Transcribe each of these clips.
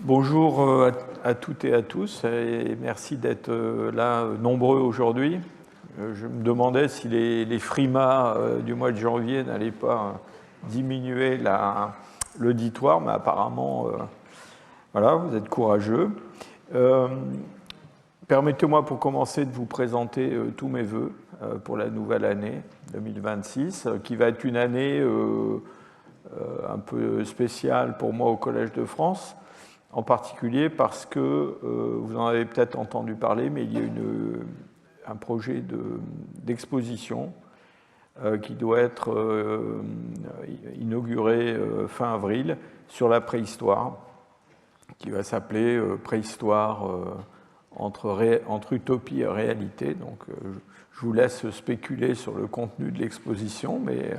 Bonjour à toutes et à tous, et merci d'être là nombreux aujourd'hui. Je me demandais si les frimas du mois de janvier n'allaient pas diminuer l'auditoire, mais apparemment, voilà, vous êtes courageux. Permettez-moi pour commencer de vous présenter tous mes vœux pour la nouvelle année 2026, qui va être une année un peu spéciale pour moi au Collège de France, en particulier parce que, vous en avez peut-être entendu parler, mais il y a un projet d'exposition qui doit être inauguré fin avril sur la préhistoire, qui va s'appeler Préhistoire entre utopie et réalité. Donc, je vous laisse spéculer sur le contenu de l'exposition, mais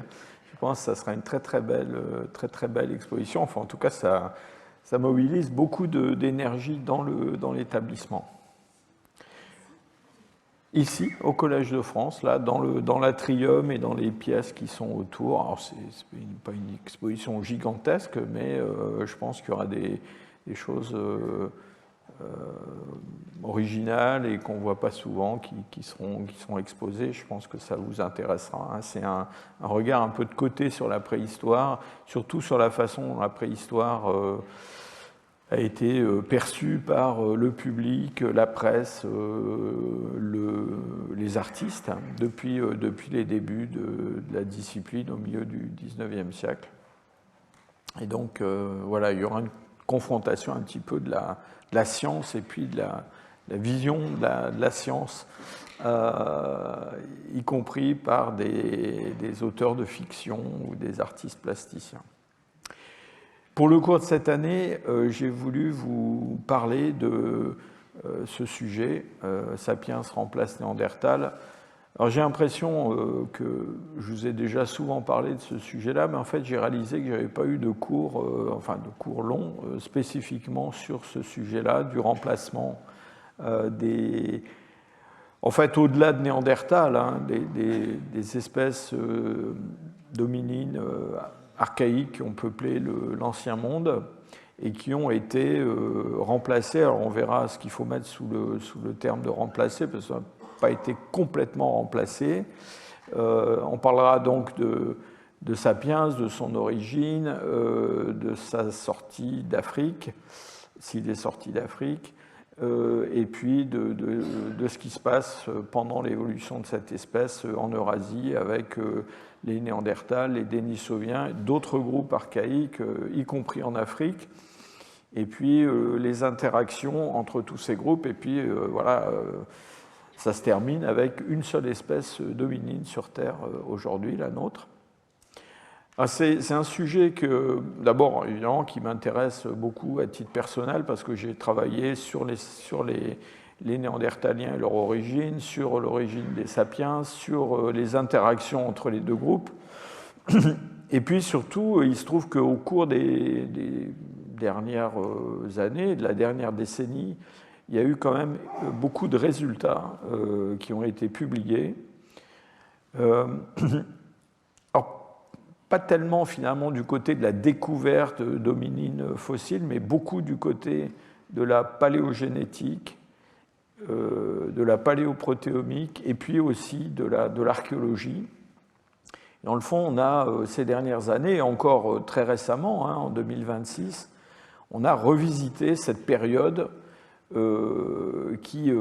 je pense que ça sera une très belle exposition. Enfin, en tout cas, ça mobilise beaucoup d'énergie dans l'établissement. Ici, au Collège de France, là, dans l'atrium et dans les pièces qui sont autour, alors c'est pas une exposition gigantesque, mais je pense qu'il y aura des choses originales et qu'on ne voit pas souvent qui seront exposées. Je pense que ça vous intéressera. Hein. C'est un regard un peu de côté sur la préhistoire, surtout sur la façon dont la préhistoire a été perçue par le public, la presse, les artistes, hein, depuis les débuts de la discipline au milieu du XIXe siècle. Et donc, voilà, il y aura une confrontation un petit peu de la science et puis de la vision de la science, y compris par des auteurs de fiction ou des artistes plasticiens. Pour le cours de cette année, j'ai voulu vous parler de ce sujet, Sapiens remplace Néandertal. Alors j'ai l'impression que je vous ai déjà souvent parlé de ce sujet-là, mais en fait j'ai réalisé que je n'avais pas eu de cours, de cours long, spécifiquement sur ce sujet-là, du remplacement en fait, au-delà de Néandertal, hein, des espèces dominines archaïques qui ont peuplé l'ancien monde et qui ont été remplacées. Alors on verra ce qu'il faut mettre sous le terme de remplacer, parce que ça n'a pas été complètement remplacé. On parlera donc de Sapiens, de son origine, de sa sortie d'Afrique, s'il est sorti d'Afrique, et puis de ce qui se passe pendant l'évolution de cette espèce en Eurasie avec les Néandertals, les Denisoviens, d'autres groupes archaïques, y compris en Afrique, et puis les interactions entre tous ces groupes, et puis voilà, ça se termine avec une seule espèce dominine sur Terre aujourd'hui, la nôtre. C'est un sujet d'abord, évidemment, qui m'intéresse beaucoup à titre personnel, parce que j'ai travaillé sur les Néandertaliens et leur origine, sur l'origine des sapiens, sur les interactions entre les deux groupes. Et puis surtout, il se trouve qu'au cours des dernières années, de la dernière décennie, il y a eu quand même beaucoup de résultats qui ont été publiés. Pas tellement finalement du côté de la découverte d'hominines fossiles, mais beaucoup du côté de la paléogénétique, de la paléoprotéomique, et puis aussi de l'archéologie. Dans le fond, on a ces dernières années, et encore très récemment, hein, en 2026, on a revisité cette période qui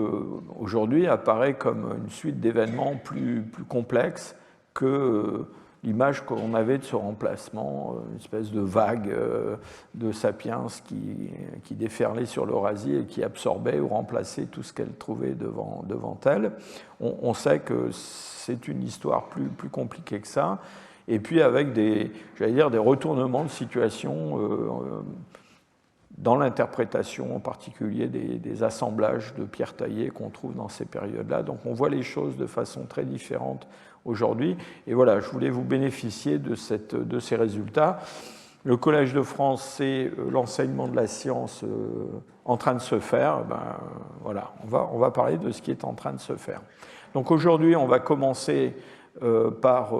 aujourd'hui apparaît comme une suite d'événements plus complexes que l'image qu'on avait de ce remplacement, une espèce de vague de sapiens qui déferlait sur l'Eurasie et qui absorbait ou remplaçait tout ce qu'elle trouvait devant elle. On sait que c'est une histoire plus compliquée que ça, et puis avec des retournements de situation dans l'interprétation en particulier des assemblages de pierres taillées qu'on trouve dans ces périodes-là. Donc on voit les choses de façon très différente aujourd'hui. Et voilà, je voulais vous bénéficier de ces résultats. Le Collège de France, c'est l'enseignement de la science en train de se faire. Voilà, on va parler de ce qui est en train de se faire. Donc aujourd'hui, on va commencer par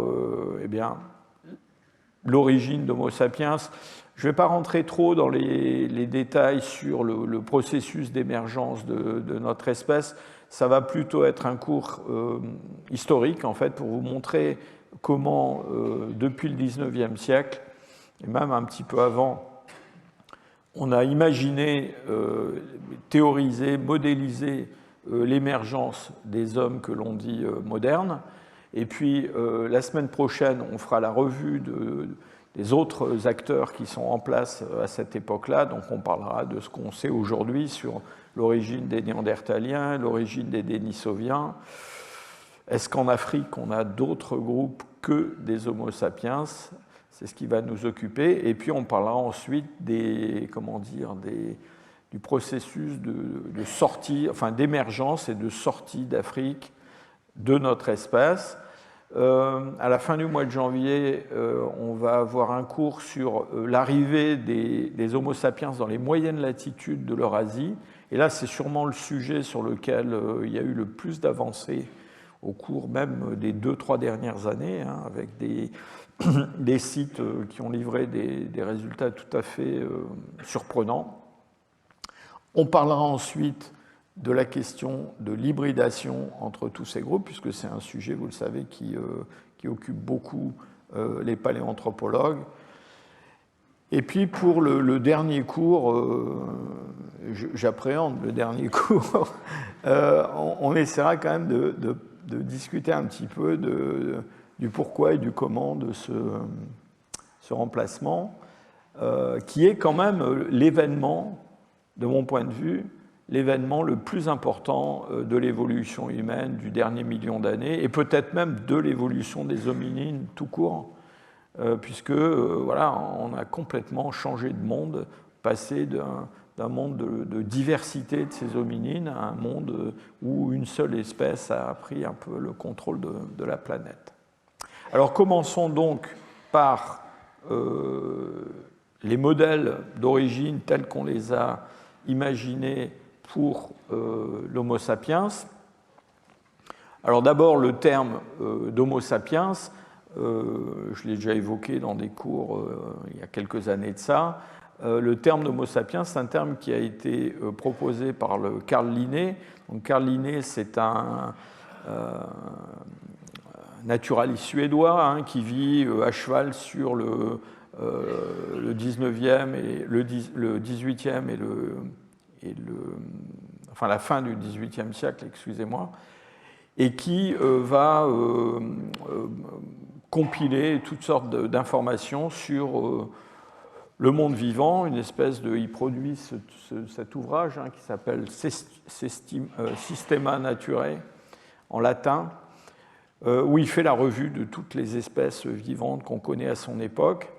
l'origine d'Homo sapiens. Je ne vais pas rentrer trop dans les détails sur le processus d'émergence de notre espèce. Ça va plutôt être un cours historique, en fait, pour vous montrer comment, depuis le XIXe siècle, et même un petit peu avant, on a imaginé, théorisé, modélisé l'émergence des hommes que l'on dit modernes. Et puis, la semaine prochaine, on fera la revue des autres acteurs qui sont en place à cette époque-là. Donc, on parlera de ce qu'on sait aujourd'hui sur l'origine des Néandertaliens, l'origine des Denisoviens. Est-ce qu'en Afrique, on a d'autres groupes que des Homo sapiens? C'est ce qui va nous occuper. Et puis, on parlera ensuite du processus de sortie, enfin d'émergence et de sortie d'Afrique de notre espèce. À la fin du mois de janvier, on va avoir un cours sur l'arrivée des Homo sapiens dans les moyennes latitudes de l'Eurasie. Et là, c'est sûrement le sujet sur lequel il y a eu le plus d'avancées au cours même des 2-3 dernières années, hein, avec des sites qui ont livré des résultats tout à fait surprenants. On parlera ensuite de la question de l'hybridation entre tous ces groupes, puisque c'est un sujet, vous le savez, qui occupe beaucoup les paléanthropologues. Et puis pour le dernier cours, j'appréhende le dernier cours, on essaiera quand même de discuter un petit peu du pourquoi et du comment de ce remplacement, qui est quand même l'événement, de mon point de vue, l'événement le plus important de l'évolution humaine du dernier million d'années, et peut-être même de l'évolution des hominines tout court, puisque voilà, on a complètement changé de monde, passé d'un monde de diversité de ces hominines à un monde où une seule espèce a pris un peu le contrôle de la planète. Alors commençons donc par les modèles d'origine tels qu'on les a imaginés pour l'Homo sapiens. Alors d'abord le terme d'Homo sapiens, je l'ai déjà évoqué dans des cours il y a quelques années de ça. Le terme d'Homo sapiens, c'est un terme qui a été proposé par le Carl Linné. Donc Carl Linné, c'est un naturaliste suédois, hein, qui vit à cheval sur le 19e et le 18e enfin la fin du XVIIIe siècle, excusez-moi, et qui va compiler toutes sortes d'informations sur le monde vivant, une espèce de... Il produit cet ouvrage, hein, qui s'appelle Systema Naturae, en latin, où il fait la revue de toutes les espèces vivantes qu'on connaît à son époque.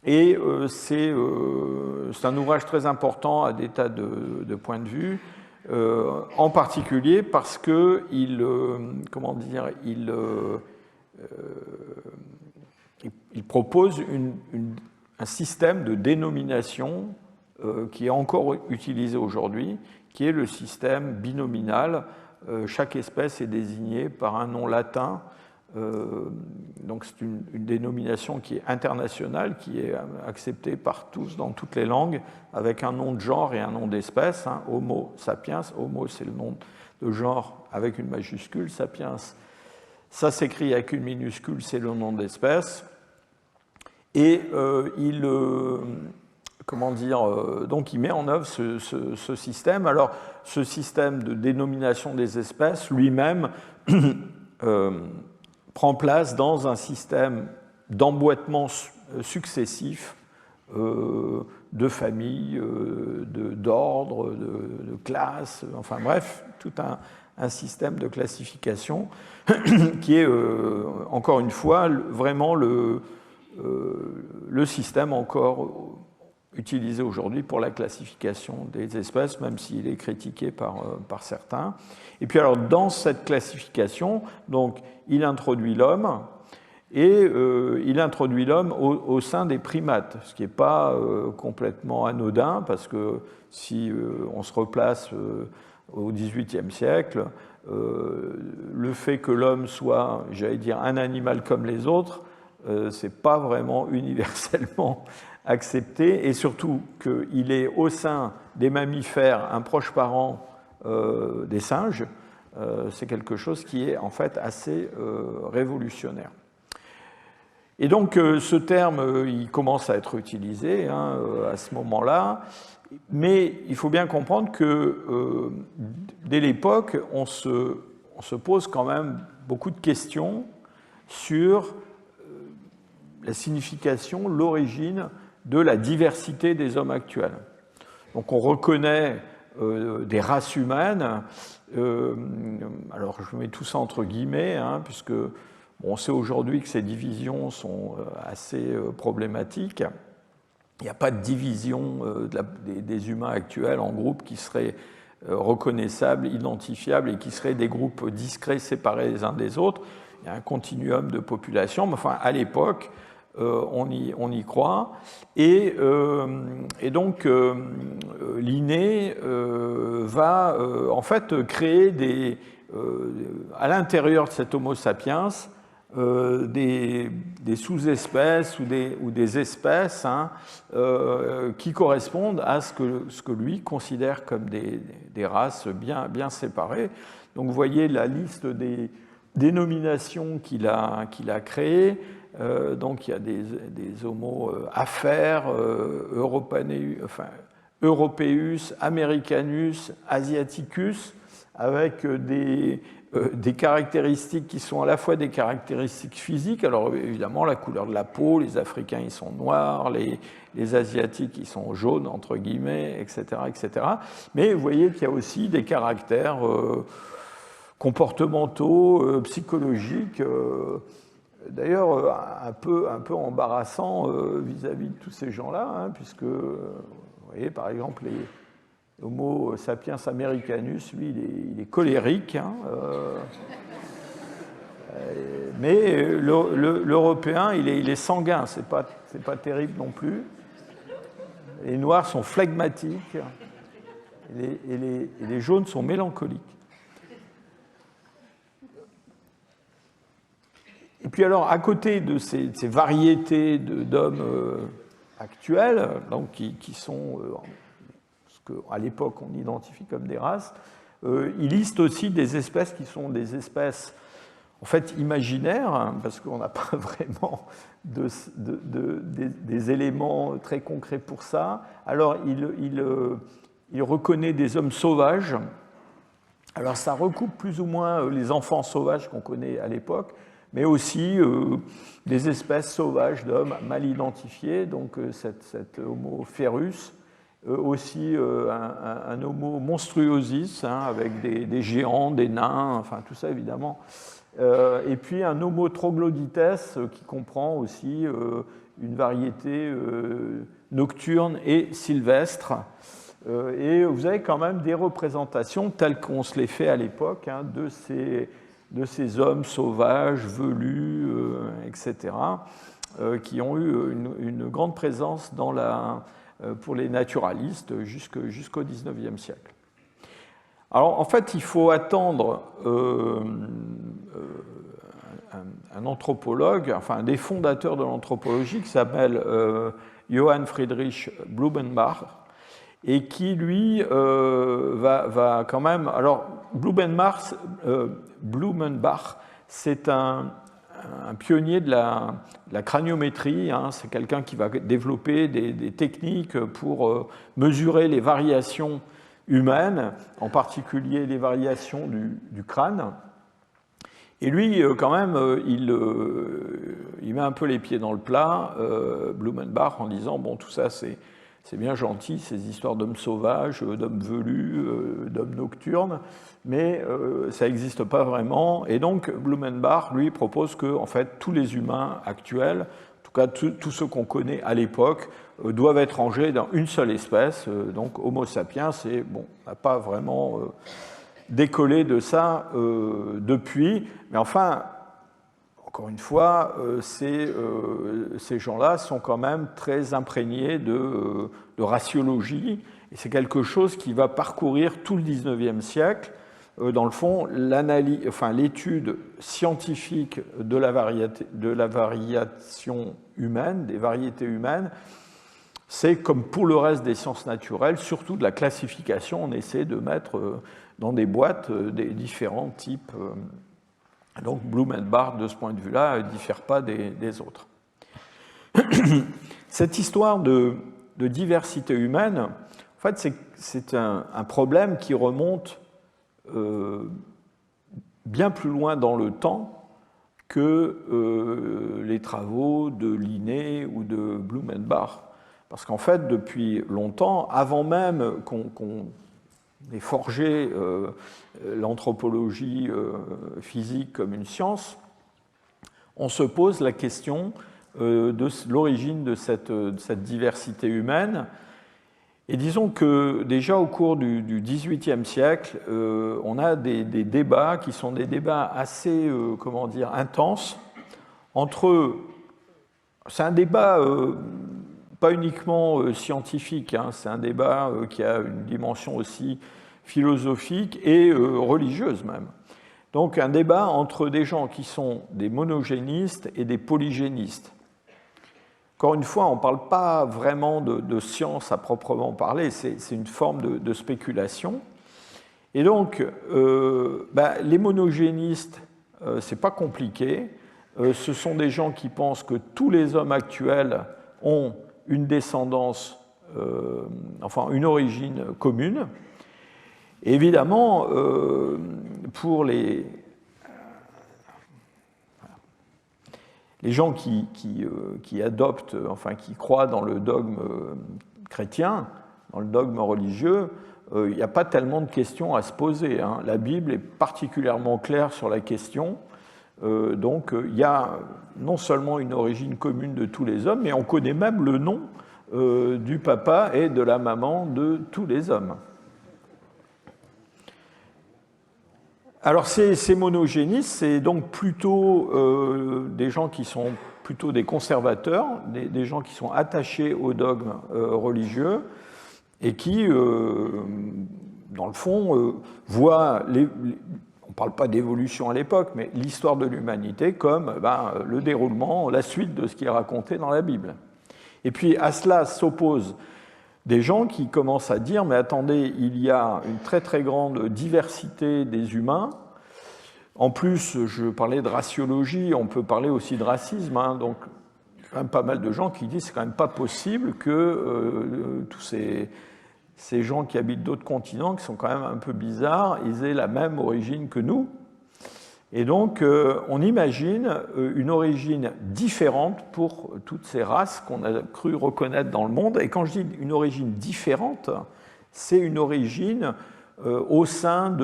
Et c'est un ouvrage très important à des tas de points de vue, en particulier parce qu'il propose un système de dénomination qui est encore utilisé aujourd'hui, qui est le système binominal. Chaque espèce est désignée par un nom latin. Donc c'est une dénomination qui est internationale, qui est acceptée par tous dans toutes les langues, avec un nom de genre et un nom d'espèce. Hein. Homo sapiens, Homo c'est le nom de genre avec une majuscule, sapiens ça s'écrit avec une minuscule, c'est le nom d'espèce. Et donc il met en œuvre ce système. Alors ce système de dénomination des espèces lui-même prend place dans un système d'emboîtement successif de familles, d'ordres, de classes, enfin bref, tout un système de classification qui est, encore une fois, vraiment le système encore utilisé aujourd'hui pour la classification des espèces, même s'il est critiqué par certains. Et puis alors, dans cette classification, donc, il introduit l'homme, et il introduit l'homme au sein des primates, ce qui n'est pas complètement anodin, parce que si on se replace au XVIIIe siècle, le fait que l'homme soit, j'allais dire, un animal comme les autres, ce n'est pas vraiment universellement accepté, et surtout qu'il est au sein des mammifères un proche parent des singes, c'est quelque chose qui est en fait assez révolutionnaire. Et donc ce terme, il commence à être utilisé à ce moment-là, mais il faut bien comprendre que dès l'époque, on se pose quand même beaucoup de questions sur la signification, l'origine de la diversité des hommes actuels. Donc on reconnaît des races humaines, alors je mets tout ça entre guillemets, puisque on sait aujourd'hui que ces divisions sont assez problématiques. Il n'y a pas de division des humains actuels en groupes qui seraient reconnaissables, identifiables et qui seraient des groupes discrets séparés les uns des autres. Il y a un continuum de population, mais enfin à l'époque, on y croit. Et donc, Linné va en fait créer à l'intérieur de cet Homo sapiens des sous-espèces ou des espèces qui correspondent à ce que lui considère comme des races bien séparées. Donc, vous voyez la liste des dénominations qu'il a créées. Donc il y a des Homo afer, Europeus, Americanus, Asiaticus, avec des caractéristiques qui sont à la fois des caractéristiques physiques. Alors évidemment, la couleur de la peau, les Africains ils sont noirs, les Asiatiques ils sont jaunes, entre guillemets, etc., etc. Mais vous voyez qu'il y a aussi des caractères comportementaux, psychologiques, d'ailleurs, un peu embarrassant vis-à-vis de tous ces gens-là, puisque, vous voyez, par exemple, les Homo sapiens americanus, lui, il est colérique, mais l'Européen, il est sanguin, c'est pas terrible non plus. Les Noirs sont flegmatiques, et les Jaunes sont mélancoliques. Et puis alors, à côté de ces variétés d'hommes actuels, donc qui sont ce qu'à l'époque on identifie comme des races, il liste aussi des espèces qui sont des espèces en fait imaginaires, parce qu'on n'a pas vraiment des éléments très concrets pour ça. Alors il reconnaît des hommes sauvages. Alors ça recoupe plus ou moins les enfants sauvages qu'on connaît à l'époque, mais aussi des espèces sauvages d'hommes mal identifiés, donc cet Homo ferus, aussi un Homo monstruosis, avec des géants, des nains, enfin tout ça évidemment, et puis un Homo troglodytes qui comprend aussi une variété nocturne et sylvestre. Et vous avez quand même des représentations telles qu'on se les fait à l'époque de ces hommes sauvages, velus, etc., qui ont eu une grande présence pour les naturalistes jusqu'au XIXe siècle. Alors, en fait, il faut attendre un anthropologue, enfin un des fondateurs de l'anthropologie, qui s'appelle Johann Friedrich Blumenbach, et qui, lui, va quand même... Alors, Blumenbach, c'est un pionnier de la craniométrie, c'est quelqu'un qui va développer des techniques pour mesurer les variations humaines, en particulier les variations du crâne. Et lui, quand même, il met un peu les pieds dans le plat, Blumenbach, en disant, bon, tout ça, c'est bien gentil, ces histoires d'hommes sauvages, d'hommes velus, d'hommes nocturnes, mais ça n'existe pas vraiment. Et donc, Blumenbach, lui, propose que, en fait, tous les humains actuels, en tout cas tous ceux qu'on connaît à l'époque, doivent être rangés dans une seule espèce, donc Homo sapiens, et bon, on n'a pas vraiment décollé de ça depuis, mais enfin, encore une fois, ces gens-là sont quand même très imprégnés de raciologie, et c'est quelque chose qui va parcourir tout le XIXe siècle. Dans le fond, l'étude scientifique de la variation humaine, des variétés humaines, c'est comme pour le reste des sciences naturelles, surtout de la classification, on essaie de mettre dans des boîtes des différents types. Donc Blumenbach, de ce point de vue-là, ne diffère pas des autres. Cette histoire de diversité humaine, en fait, c'est un problème qui remonte bien plus loin dans le temps que les travaux de Linné ou de Blumenbach. Parce qu'en fait, depuis longtemps, avant même qu'on ait forgé l'anthropologie physique comme une science, on se pose la question de l'origine de cette diversité humaine. Et disons que déjà au cours du XVIIIe siècle, on a des débats qui sont des débats assez, comment dire, intenses entre... C'est un débat pas uniquement scientifique, hein, c'est un débat qui a une dimension aussi philosophique et religieuse même. Donc un débat entre des gens qui sont des monogénistes et des polygénistes. Encore une fois, on ne parle pas vraiment de science à proprement parler, c'est une forme de spéculation. Et donc, les monogénistes, ce n'est pas compliqué. Ce sont des gens qui pensent que tous les hommes actuels ont une descendance, une origine commune. Et évidemment, pour les gens qui adoptent, qui croient dans le dogme chrétien, dans le dogme religieux, il n'y a pas tellement de questions à se poser, hein. La Bible est particulièrement claire sur la question. Donc il y a non seulement une origine commune de tous les hommes, mais on connaît même le nom du papa et de la maman de tous les hommes. Alors ces monogénistes, c'est donc plutôt des gens qui sont plutôt des conservateurs, des gens qui sont attachés au dogme religieux et qui, dans le fond, voient on ne parle pas d'évolution à l'époque, mais l'histoire de l'humanité comme le déroulement, la suite de ce qui est raconté dans la Bible. Et puis à cela s'opposent des gens qui commencent à dire « mais attendez, il y a une très très grande diversité des humains ». En plus, je parlais de raciologie, on peut parler aussi de racisme, hein, donc il y a quand même pas mal de gens qui disent « c'est quand même pas possible que tous ces gens qui habitent d'autres continents, qui sont quand même un peu bizarres, ils aient la même origine que nous. » Et donc, on imagine une origine différente pour toutes ces races qu'on a cru reconnaître dans le monde. Et quand je dis une origine différente, c'est une origine au sein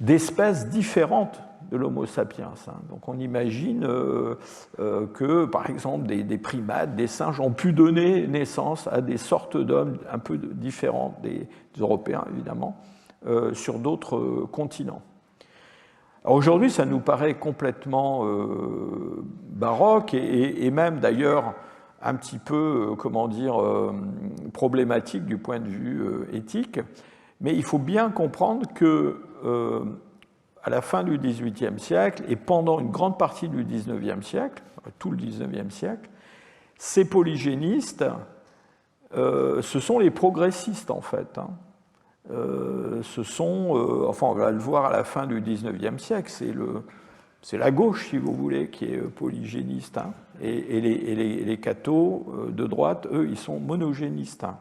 d'espèces différentes de l'Homo sapiens. Donc on imagine que, par exemple, des primates, des singes ont pu donner naissance à des sortes d'hommes un peu différents des Européens, évidemment, sur d'autres continents. Aujourd'hui, ça nous paraît complètement baroque et même d'ailleurs un petit peu, problématique du point de vue éthique. Mais il faut bien comprendre que à la fin du XVIIIe siècle et pendant une grande partie du XIXe siècle, tout le XIXe siècle, ces polygénistes, ce sont les progressistes en fait. Hein. Ce sont, on va le voir à la fin du XIXe siècle, c'est la gauche, si vous voulez, qui est polygéniste. Hein. Et les cathos de droite, eux, ils sont monogénistes. Hein.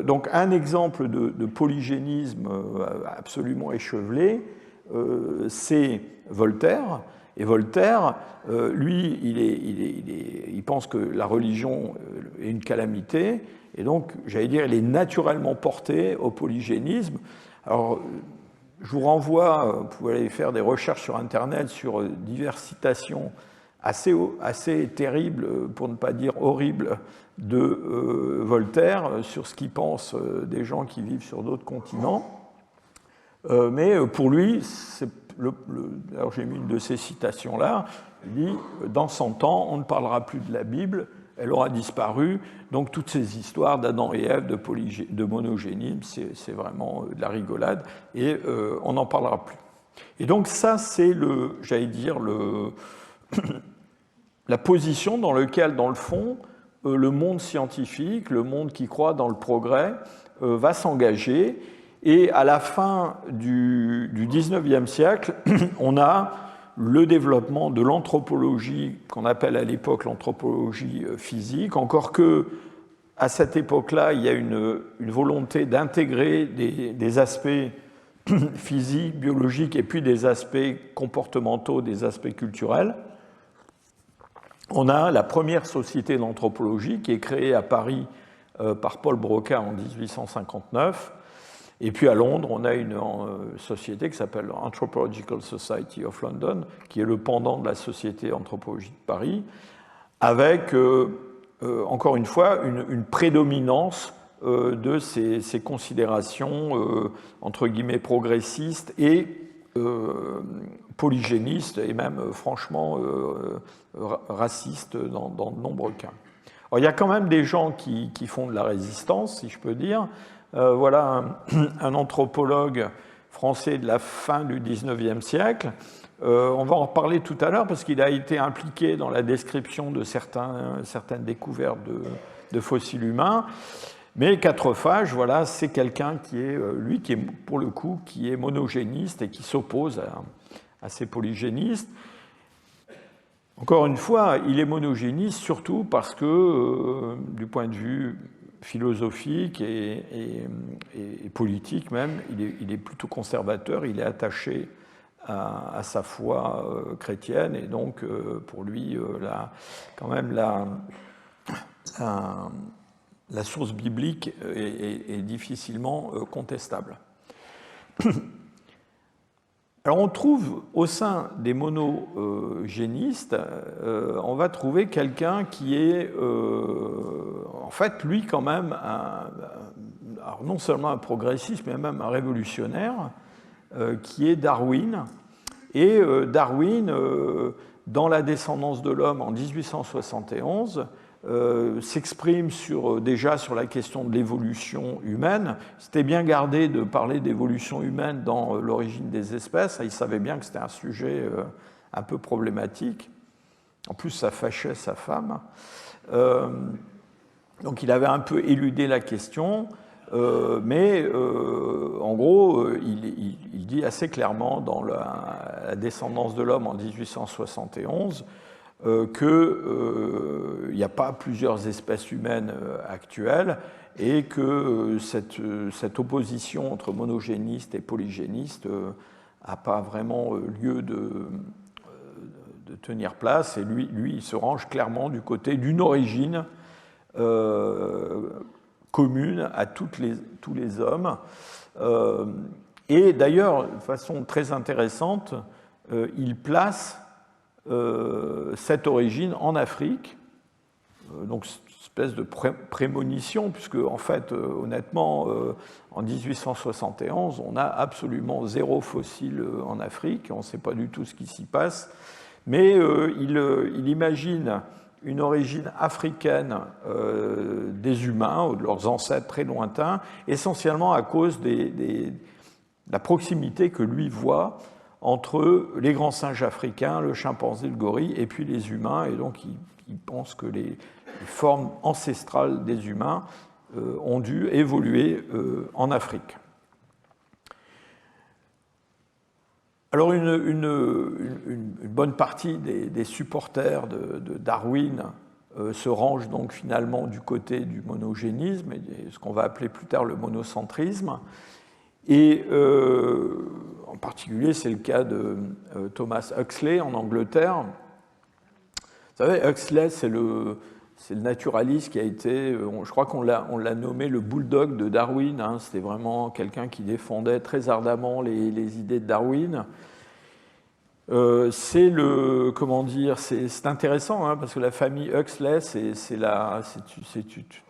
Donc un exemple de polygénisme absolument échevelé, c'est Voltaire. Et Voltaire, lui, il pense que la religion est une calamité, et donc, j'allais dire, il est naturellement porté au polygénisme. Alors, je vous renvoie, vous pouvez aller faire des recherches sur Internet sur diverses citations assez terribles, pour ne pas dire horribles, de Voltaire sur ce qu'il pense des gens qui vivent sur d'autres continents. Mais pour lui, alors j'ai mis une de ces citations-là, il dit « Dans 100 ans, on ne parlera plus de la Bible, elle aura disparu, donc toutes ces histoires d'Adam et Ève, de monogénisme, c'est vraiment de la rigolade, et on n'en parlera plus. » Et donc ça, c'est la position dans laquelle, dans le fond, le monde scientifique, le monde qui croit dans le progrès, va s'engager. Et à la fin du XIXe siècle, on a le développement de l'anthropologie qu'on appelle à l'époque l'anthropologie physique, encore que à cette époque-là, il y a une volonté d'intégrer des aspects physiques, biologiques, et puis des aspects comportementaux, des aspects culturels. On a la première société d'anthropologie qui est créée à Paris par Paul Broca en 1859. Et puis à Londres, on a une société qui s'appelle Anthropological Society of London, qui est le pendant de la Société anthropologique de Paris, avec, encore une fois, une prédominance de ces considérations, entre guillemets, progressistes et polygénistes, et même, franchement, racistes dans de nombreux cas. Alors, il y a quand même des gens qui font de la résistance, si je peux dire. Voilà un anthropologue français de la fin du XIXe siècle. On va en reparler tout à l'heure parce qu'il a été impliqué dans la description de certaines découvertes de fossiles humains. Mais Quatrefages, voilà, c'est quelqu'un qui est, lui, qui est, pour le coup, qui est monogéniste et qui s'oppose à ces polygénistes. Encore une fois, il est monogéniste surtout parce que, du point de vue philosophique et politique même, il est plutôt conservateur, il est attaché à sa foi chrétienne, et donc pour lui, quand même la source biblique est difficilement contestable. Alors on trouve au sein des monogénistes, on va trouver quelqu'un qui est, en fait, lui quand même, alors non seulement un progressiste, mais même un révolutionnaire, qui est Darwin. Et Darwin, dans La descendance de l'homme en 1871, s'exprime déjà sur la question de l'évolution humaine. C'était bien gardé de parler d'évolution humaine dans l'origine des espèces. Il savait bien que c'était un sujet un peu problématique. En plus, ça fâchait sa femme. Donc il avait un peu éludé la question, mais en gros, il dit assez clairement dans la descendance de l'homme en 1871 qu'il n'y a pas plusieurs espèces humaines actuelles et que cette opposition entre monogénistes et polygénistes n'a pas vraiment lieu de tenir place. Et lui, il se range clairement du côté d'une origine commune à tous les hommes. Et d'ailleurs, de façon très intéressante, il place cette origine en Afrique, donc une espèce de prémonition, puisque en fait, honnêtement, en 1871, on a absolument zéro fossile en Afrique, on ne sait pas du tout ce qui s'y passe, mais il imagine une origine africaine des humains, ou de leurs ancêtres très lointains, essentiellement à cause de la proximité que lui voit entre les grands singes africains, le chimpanzé, le gorille, et puis les humains. Et donc, il pense que les formes ancestrales des humains ont dû évoluer en Afrique. Alors, une bonne partie des supporters de Darwin se rangent donc finalement du côté du monogénisme, et ce qu'on va appeler plus tard le monocentrisme. Et en particulier, c'est le cas de Thomas Huxley en Angleterre. Vous savez, Huxley, c'est le naturaliste qui a été, je crois qu'on l'a nommé le bulldog de Darwin. Hein. C'était vraiment quelqu'un qui défendait très ardemment les idées de Darwin. C'est intéressant, hein, parce que la famille Huxley, c'est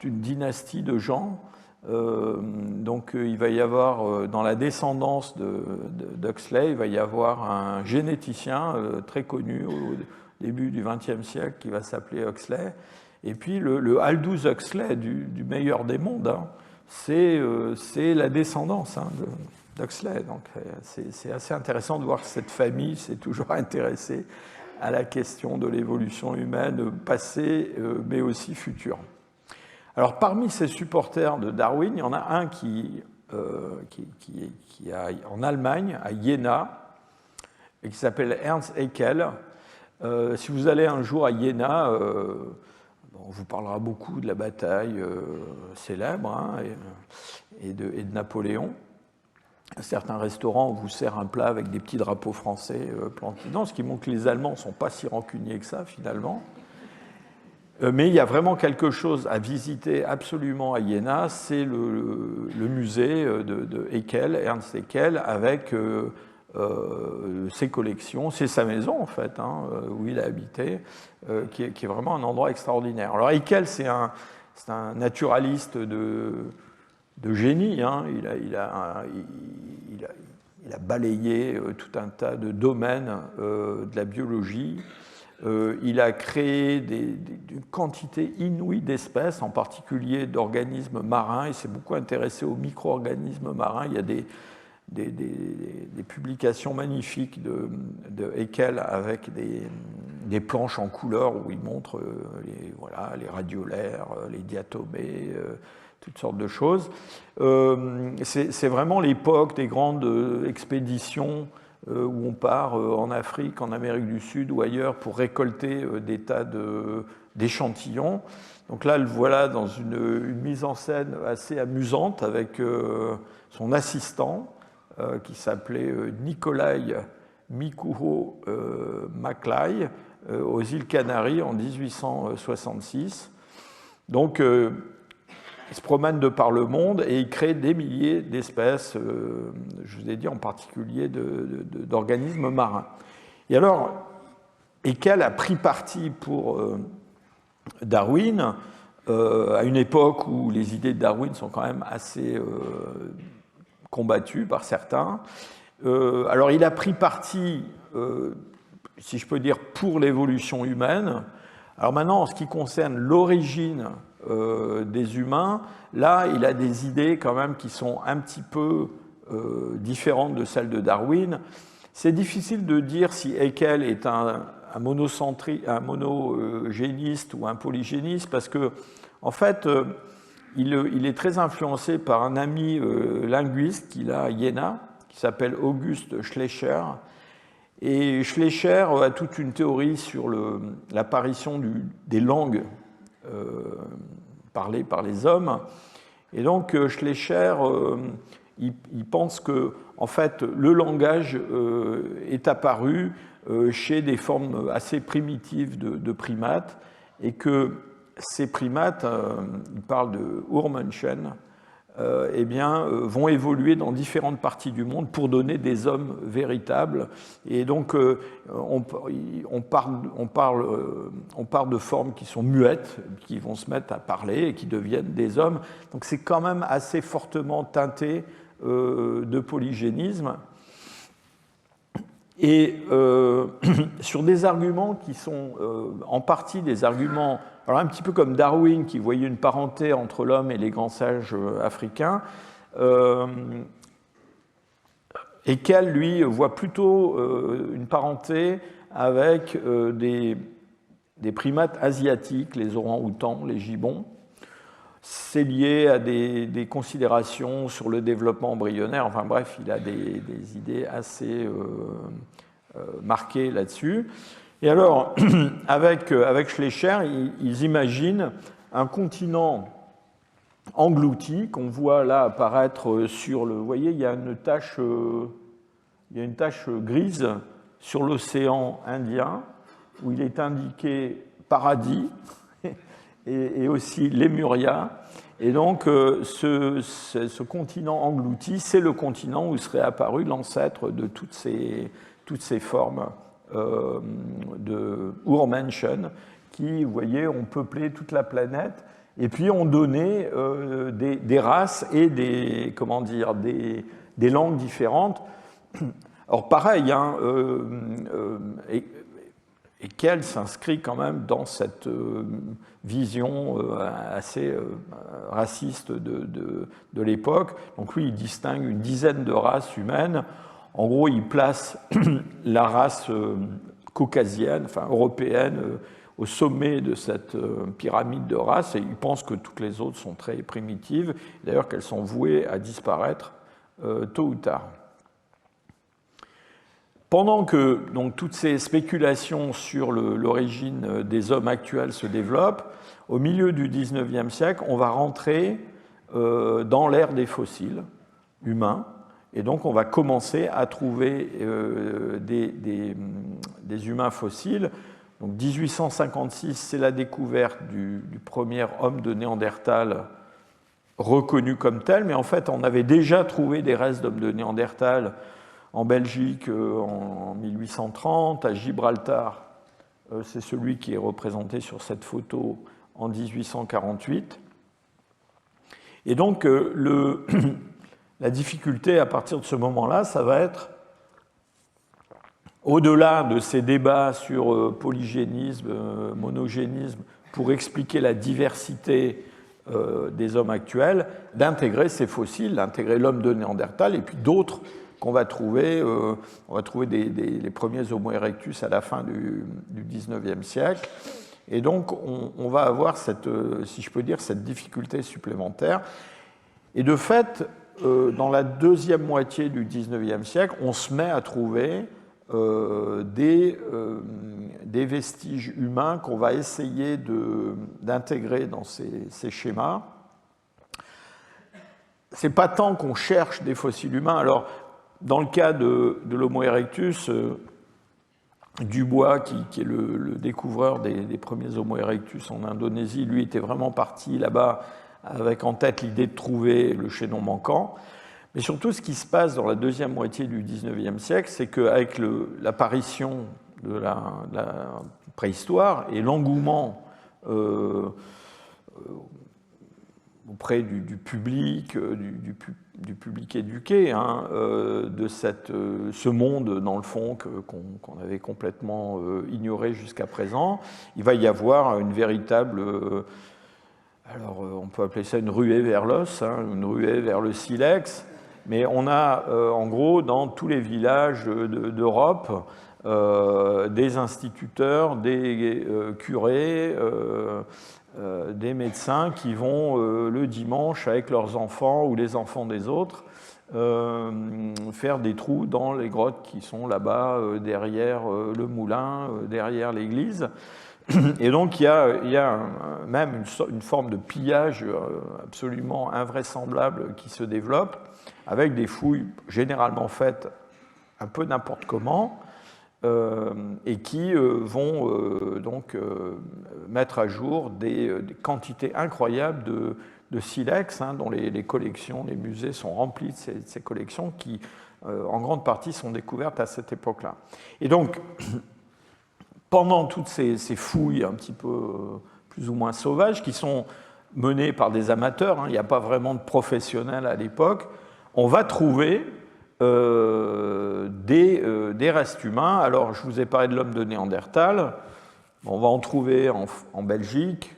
une dynastie de gens. Donc il va y avoir, dans la descendance d'Huxley, il va y avoir un généticien très connu au début du XXe siècle qui va s'appeler Huxley. Et puis le Aldous Huxley du meilleur des mondes, hein, c'est la descendance d'Huxley. Donc c'est assez intéressant de voir que cette famille s'est toujours intéressée à la question de l'évolution humaine passée, mais aussi future. Alors, parmi ces supporters de Darwin, il y en a un qui a, en Allemagne, à Jena, et qui s'appelle Ernst Haeckel. Si vous allez un jour à Jena, on vous parlera beaucoup de la bataille célèbre hein, et de Napoléon. Certains restaurants vous servent un plat avec des petits drapeaux français plantés dedans, ce qui montre que les Allemands ne sont pas si rancuniers que ça, finalement. Mais il y a vraiment quelque chose à visiter absolument à Jena, c'est le musée de Haeckel, Ernst Haeckel, avec ses collections, c'est sa maison en fait, hein, où il a habité, qui est vraiment un endroit extraordinaire. Alors Haeckel, c'est un naturaliste de génie, hein. Il a balayé tout un tas de domaines de la biologie. Il a créé une quantité inouïe d'espèces, en particulier d'organismes marins. Il s'est beaucoup intéressé aux micro-organismes marins. Il y a des publications magnifiques de Haeckel avec des planches en couleur où il montre les radiolaires, les diatomées, toutes sortes de choses. C'est vraiment l'époque des grandes expéditions où on part en Afrique, en Amérique du Sud ou ailleurs pour récolter des tas d'échantillons. Donc là, le voilà dans une mise en scène assez amusante avec son assistant qui s'appelait Nikolai Mikouho Maklay aux îles Canaries en 1866. Donc, il se promène de par le monde et il crée des milliers d'espèces, je vous ai dit en particulier d'organismes marins. Et alors, Haeckel a pris parti pour Darwin à une époque où les idées de Darwin sont quand même assez combattues par certains. Alors, il a pris parti, si je peux dire, pour l'évolution humaine. Alors maintenant, en ce qui concerne l'origine des humains, là, il a des idées quand même qui sont un petit peu différentes de celles de Darwin. C'est difficile de dire si Haeckel est un monogéniste ou un polygéniste, parce que, en fait, il est très influencé par un ami linguiste qu'il a à Jena, qui s'appelle August Schleicher. Et Schleicher a toute une théorie sur l'apparition des langues parlées par les hommes. Et donc Schleicher, il pense que en fait, le langage est apparu chez des formes assez primitives de primates et que ces primates, il parle de Urmenschen, eh bien, vont évoluer dans différentes parties du monde pour donner des hommes véritables. Et donc, on parle de formes qui sont muettes, qui vont se mettre à parler et qui deviennent des hommes. Donc, c'est quand même assez fortement teinté de polygénisme. Et sur des arguments qui sont en partie des arguments, alors un petit peu comme Darwin qui voyait une parenté entre l'homme et les grands sages africains, Haeckel, lui, voit plutôt une parenté avec des primates asiatiques, les orang-outans, les gibbons. C'est lié à des considérations sur le développement embryonnaire. Enfin bref, il a des idées assez marquées là-dessus. Et alors, avec Schleicher, ils imaginent un continent englouti qu'on voit là apparaître sur le... Vous voyez, il y a une tache grise sur l'océan Indien où il est indiqué paradis et aussi Lémuria. Et donc, ce continent englouti, c'est le continent où serait apparu l'ancêtre de toutes ces formes de Urmenschen qui, vous voyez, ont peuplé toute la planète et puis ont donné des races et des langues différentes. Alors pareil, hein, Haeckel s'inscrit quand même dans cette vision assez raciste de l'époque. Donc lui, il distingue une dizaine de races humaines. En gros, il place la race caucasienne, enfin européenne, au sommet de cette pyramide de races, et ils pensent que toutes les autres sont très primitives, d'ailleurs qu'elles sont vouées à disparaître tôt ou tard. Pendant que donc, toutes ces spéculations sur l'origine des hommes actuels se développent, au milieu du XIXe siècle, on va rentrer dans l'ère des fossiles humains, et donc on va commencer à trouver des humains fossiles. Donc 1856, c'est la découverte du premier homme de Néandertal reconnu comme tel, mais en fait on avait déjà trouvé des restes d'hommes de Néandertal en Belgique en 1830, à Gibraltar, c'est celui qui est représenté sur cette photo en 1848. Et donc la difficulté à partir de ce moment-là, ça va être, au-delà de ces débats sur polygénisme, monogénisme, pour expliquer la diversité des hommes actuels, d'intégrer ces fossiles, d'intégrer l'homme de Néandertal et puis d'autres qu'on va trouver. On va trouver les premiers Homo erectus à la fin du XIXe siècle. Et donc, on va avoir si je peux dire, cette difficulté supplémentaire. Et de fait, dans la deuxième moitié du XIXe siècle, on se met à trouver des vestiges humains qu'on va essayer d'intégrer dans ces schémas. Ce n'est pas tant qu'on cherche des fossiles humains. Alors, dans le cas de l'Homo erectus, Dubois, qui est le découvreur des premiers Homo erectus en Indonésie, lui était vraiment parti là-bas avec en tête l'idée de trouver le chaînon manquant. Mais surtout, ce qui se passe dans la deuxième moitié du XIXe siècle, c'est qu'avec l'apparition de la préhistoire et l'engouement auprès du public, du public éduqué, de ce monde, dans le fond, qu'on avait complètement ignoré jusqu'à présent, il va y avoir une véritable... alors, on peut appeler ça une ruée vers l'os, une ruée vers le silex, mais on a, en gros, dans tous les villages d'Europe, des instituteurs, des curés, des médecins qui vont le dimanche avec leurs enfants ou les enfants des autres faire des trous dans les grottes qui sont là-bas derrière le moulin, derrière l'église. Et donc il y a même une forme de pillage absolument invraisemblable qui se développe, avec des fouilles généralement faites un peu n'importe comment, et qui vont donc mettre à jour des quantités incroyables de silex, dont les collections, les musées sont remplis de ces collections qui, en grande partie, sont découvertes à cette époque-là. Et donc, pendant toutes ces fouilles un petit peu plus ou moins sauvages, qui sont menées par des amateurs, il n'y a pas vraiment de professionnels à l'époque, on va trouver des restes humains. Alors, je vous ai parlé de l'homme de Néandertal, on va en trouver en Belgique.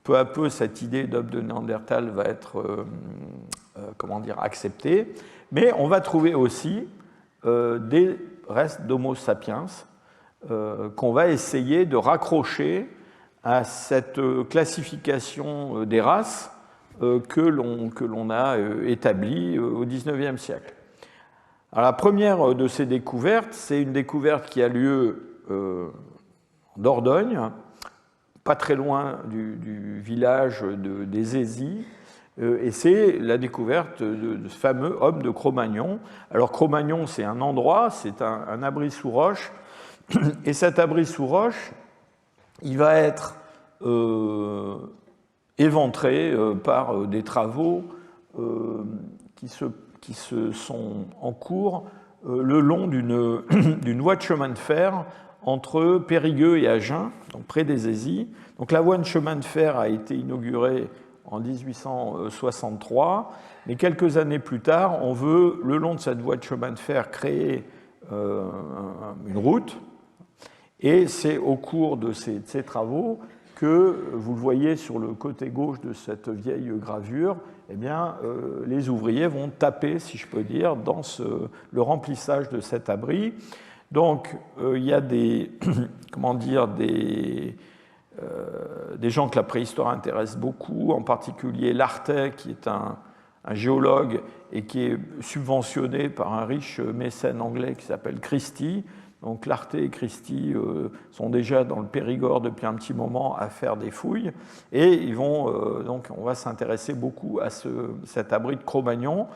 Peu à peu, cette idée d'homme de Néandertal va être acceptée, mais on va trouver aussi des restes d'Homo sapiens qu'on va essayer de raccrocher à cette classification des races que l'on a établie au XIXe siècle. Alors, la première de ces découvertes, c'est une découverte qui a lieu en Dordogne, pas très loin du village des Hésies, et c'est la découverte de ce fameux homme de Cro-Magnon. Alors Cro-Magnon, c'est un endroit, c'est un abri sous roche, et cet abri sous roche, il va être éventré par des travaux qui se sont en cours le long d'une voie de chemin de fer entre Périgueux et Agen, donc près des Hésies. Donc la voie de chemin de fer a été inaugurée en 1863, mais quelques années plus tard, on veut, le long de cette voie de chemin de fer, créer une route. Et c'est au cours de ces travaux que, vous le voyez sur le côté gauche de cette vieille gravure, eh bien, les ouvriers vont taper, si je peux dire, dans le remplissage de cet abri. Donc, il y a des, comment dire, des gens que la préhistoire intéresse beaucoup, en particulier Lartet, qui est un géologue et qui est subventionné par un riche mécène anglais qui s'appelle Christie. Donc Lartet et Christie sont déjà dans le Périgord depuis un petit moment à faire des fouilles, et ils vont, donc on va s'intéresser beaucoup à cet abri de Cro-Magnon,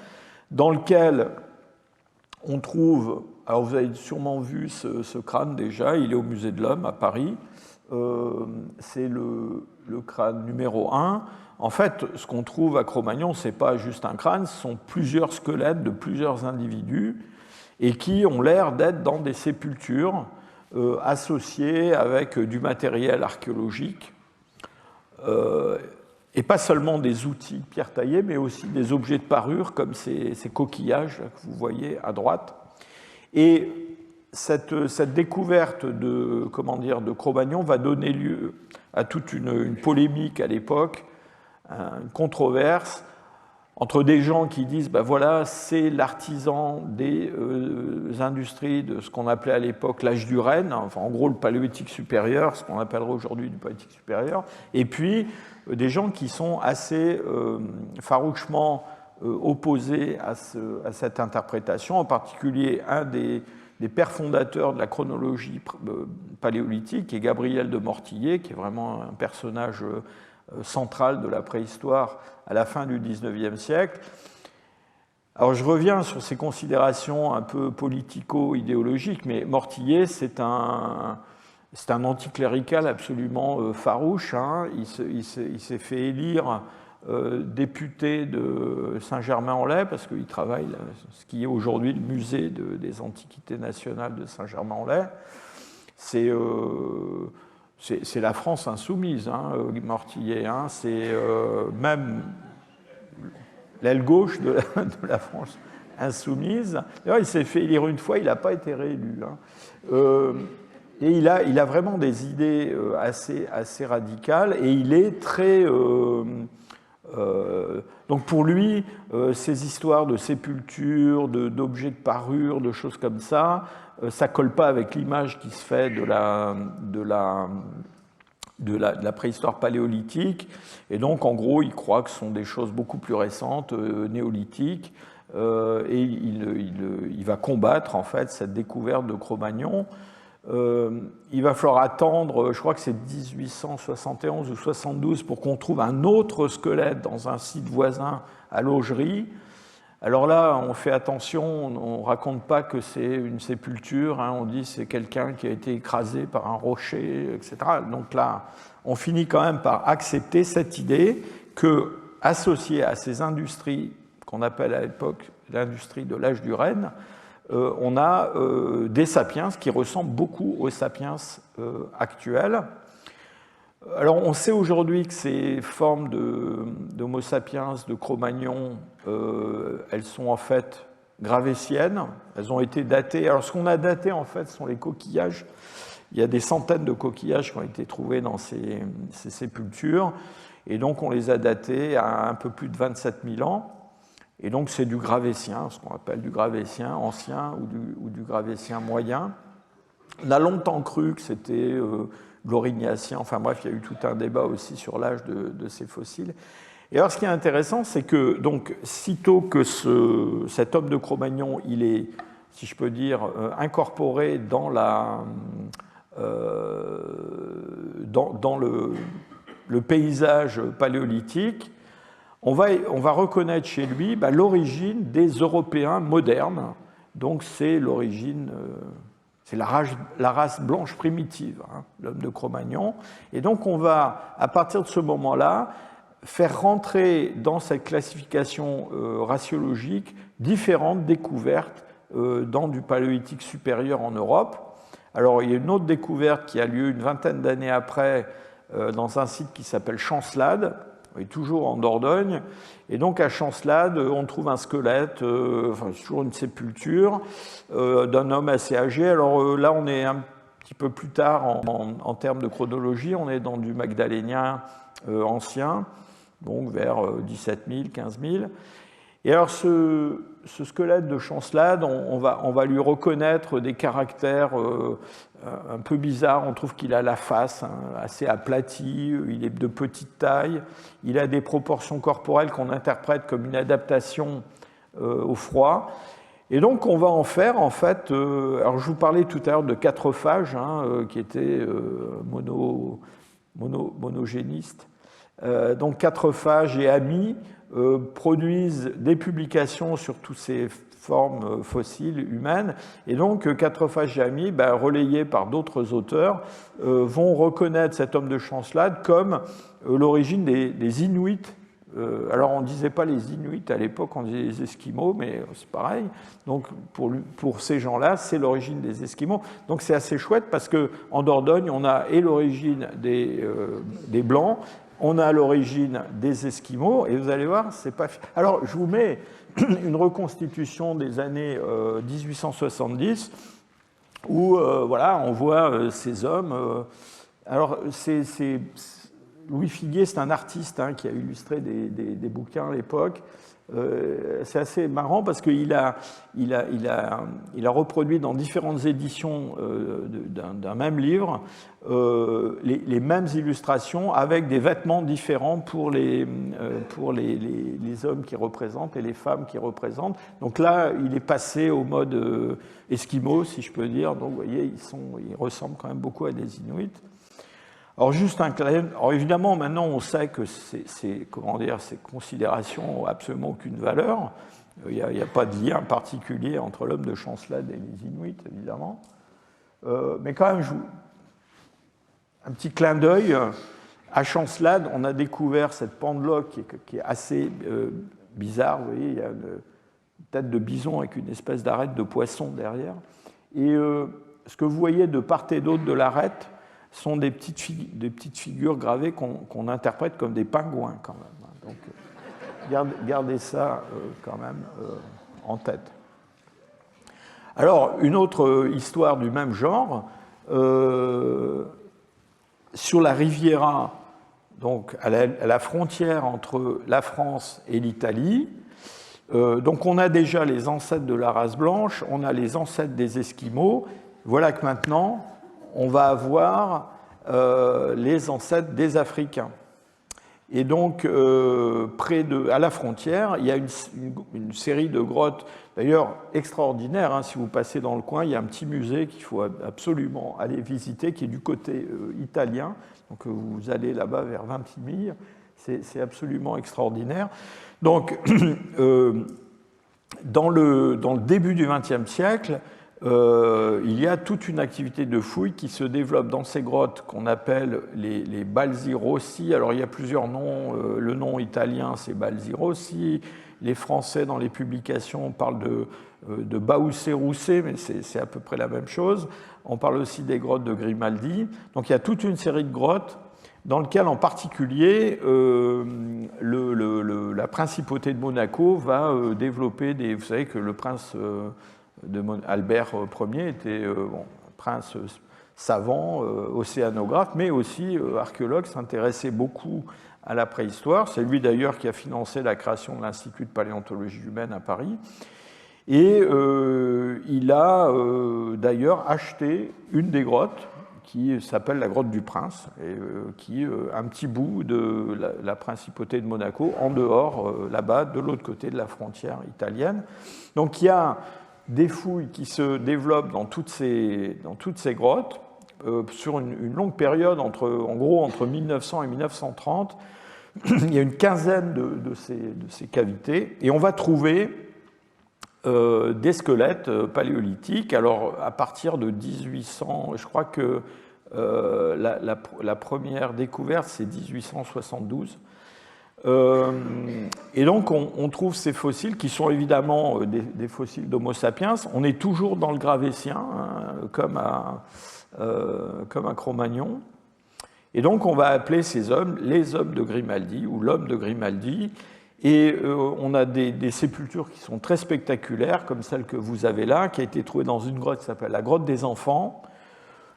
dans lequel on trouve, alors vous avez sûrement vu ce crâne déjà, il est au Musée de l'Homme à Paris, c'est le crâne numéro 1. En fait, ce qu'on trouve à Cro-Magnon, ce n'est pas juste un crâne, ce sont plusieurs squelettes de plusieurs individus et qui ont l'air d'être dans des sépultures associées avec du matériel archéologique, et pas seulement des outils de pierre taillée, mais aussi des objets de parure comme ces coquillages que vous voyez à droite. Et cette découverte de Cro-Magnon va donner lieu à toute une polémique à l'époque, une controverse entre des gens qui disent ben voilà, c'est l'artisan des industries de ce qu'on appelait à l'époque l'âge du renne, enfin en gros le paléolithique supérieur, ce qu'on appellerait aujourd'hui du paléolithique supérieur, et puis des gens qui sont assez farouchement opposés à cette interprétation, en particulier un des pères fondateurs de la chronologie paléolithique, qui est Gabriel de Mortillet, qui est vraiment un personnage central de la préhistoire à la fin du XIXe siècle. Alors je reviens sur ces considérations un peu politico-idéologiques, mais Mortillet, c'est un anticlérical absolument farouche. Hein. Il s'est fait élire député de Saint-Germain-en-Laye, parce qu'il travaille ce qui est aujourd'hui le musée des Antiquités nationales de Saint-Germain-en-Laye. C'est la France insoumise, hein, Mortillet. Hein, c'est même l'aile gauche de la France insoumise. D'ailleurs, il s'est fait élire une fois, il n'a pas été réélu. Hein. Et il a vraiment des idées assez radicales, et il est très... donc pour lui, ces histoires de sépultures, d'objets de parure, de choses comme ça ne colle pas avec l'image qui se fait de la préhistoire paléolithique. Et donc, en gros, il croit que ce sont des choses beaucoup plus récentes, néolithiques, et il va combattre, en fait, cette découverte de Cro-Magnon. Il va falloir attendre, je crois que c'est 1871 ou 72, pour qu'on trouve un autre squelette dans un site voisin à Laugerie. Alors là, on fait attention, on ne raconte pas que c'est une sépulture, hein, on dit que c'est quelqu'un qui a été écrasé par un rocher, etc. Donc là, on finit quand même par accepter cette idée que, associée à ces industries qu'on appelle à l'époque l'industrie de l'âge du renne, on a des sapiens qui ressemblent beaucoup aux sapiens actuels. Alors, on sait aujourd'hui que ces formes d'Homo sapiens, de Cro-Magnon, elles sont en fait gravétiennes. Elles ont été datées. Alors, ce qu'on a daté, en fait, sont les coquillages. Il y a des centaines de coquillages qui ont été trouvés dans ces sépultures. Et donc, on les a datés à un peu plus de 27 000 ans. Et donc, c'est du gravétien, ce qu'on appelle du gravétien ancien ou du gravétien moyen. On a longtemps cru que c'était l'Aurignacien. Enfin bref, il y a eu tout un débat aussi sur l'âge de ces fossiles. Et alors, ce qui est intéressant, c'est que, donc, sitôt que cet homme de Cro-Magnon, il est, si je peux dire, incorporé dans le paysage paléolithique, on va reconnaître chez lui l'origine des Européens modernes. Donc, c'est l'origine... c'est la race blanche primitive, hein, l'homme de Cro-Magnon. Et donc, on va, à partir de ce moment-là, faire rentrer dans cette classification raciologique différentes découvertes dans du paléolithique supérieur en Europe. Alors, il y a une autre découverte qui a lieu une vingtaine d'années après dans un site qui s'appelle Chancelade, toujours en Dordogne. Et donc à Chancelade, on trouve un squelette, toujours une sépulture, d'un homme assez âgé. Alors là, on est un petit peu plus tard en termes de chronologie, on est dans du magdalénien ancien, donc vers 17 000, 15 000. Et alors ce squelette de Chancelade, on va lui reconnaître des caractères un peu bizarres. On trouve qu'il a la face assez aplatie, il est de petite taille, il a des proportions corporelles qu'on interprète comme une adaptation au froid. Et donc on va en faire, en fait, alors je vous parlais tout à l'heure de quatrophages, qui étaient monogénistes. Donc quatrophages et amis produisent des publications sur toutes ces formes fossiles humaines. Et donc quatrophages et amis, relayés par d'autres auteurs, vont reconnaître cet homme de Chancelade comme l'origine des Inuits. Alors on ne disait pas les Inuits à l'époque, on disait les Esquimaux, mais c'est pareil. Donc pour ces gens-là, c'est l'origine des Esquimaux. Donc c'est assez chouette parce qu'en Dordogne, on a et l'origine des Blancs, on a l'origine des Esquimaux, et vous allez voir, c'est pas... Alors je vous mets une reconstitution des années 1870, où voilà, on voit ces hommes. Alors Louis Figuier, c'est un artiste qui a illustré des bouquins à l'époque. C'est assez marrant parce qu'il a reproduit dans différentes éditions d'un même livre les mêmes illustrations avec des vêtements différents pour les hommes qui représentent et les femmes qui représentent. Donc là, il est passé au mode esquimau, si je peux dire. Donc vous voyez, ils ressemblent quand même beaucoup à des Inuits. Alors juste un claim. Alors évidemment, maintenant, on sait que ces considérations n'ont absolument aucune valeur. Il n'y a pas de lien particulier entre l'homme de Chancelade et les Inuits, évidemment. Mais quand même, un petit clin d'œil. À Chancelade, on a découvert cette pendeloque qui est assez bizarre. Vous voyez, il y a une tête de bison avec une espèce d'arête de poisson derrière. Et ce que vous voyez de part et d'autre de l'arête sont des petites figures gravées qu'on interprète comme des pingouins, quand même. Donc, gardez ça quand même en tête. Alors, une autre histoire du même genre, sur la Riviera, donc à la frontière entre la France et l'Italie. Donc, on a déjà les ancêtres de la race blanche, on a les ancêtres des Esquimaux. Voilà que maintenant, on va avoir les ancêtres des Africains. Et donc, à la frontière, il y a une série de grottes, d'ailleurs extraordinaires. Si vous passez dans le coin, il y a un petit musée qu'il faut absolument aller visiter, qui est du côté italien. Donc, vous allez là-bas vers Vintimille. C'est absolument extraordinaire. Donc, dans le début du XXe siècle, il y a toute une activité de fouille qui se développe dans ces grottes qu'on appelle les Balzi Rossi. Alors il y a plusieurs noms. Le nom italien, c'est Balzi Rossi. Les Français, dans les publications, parlent de Baoussé Roussé, mais c'est à peu près la même chose. On parle aussi des grottes de Grimaldi. Donc il y a toute une série de grottes dans lesquelles, en particulier, la principauté de Monaco va développer des... Vous savez que le prince... Albert Ier était prince savant, océanographe, mais aussi archéologue, s'intéressait beaucoup à la préhistoire. C'est lui d'ailleurs qui a financé la création de l'Institut de paléontologie humaine à Paris. Et il a d'ailleurs acheté une des grottes qui s'appelle la grotte du Prince, et qui est un petit bout de la principauté de Monaco, en dehors, là-bas, de l'autre côté de la frontière italienne. Donc il y a des fouilles qui se développent dans toutes ces grottes sur une longue période, en gros entre 1900 et 1930. Il y a une quinzaine de ces cavités, et on va trouver des squelettes paléolithiques. Alors à partir de 1800, je crois que la première découverte c'est 1872. Et donc on trouve ces fossiles qui sont évidemment des fossiles d'Homo sapiens. On est toujours dans le Gravétien, comme à Cro-Magnon. Et donc on va appeler ces hommes les hommes de Grimaldi ou l'homme de Grimaldi. Et on a des sépultures qui sont très spectaculaires, comme celle que vous avez là, qui a été trouvée dans une grotte qui s'appelle la grotte des enfants,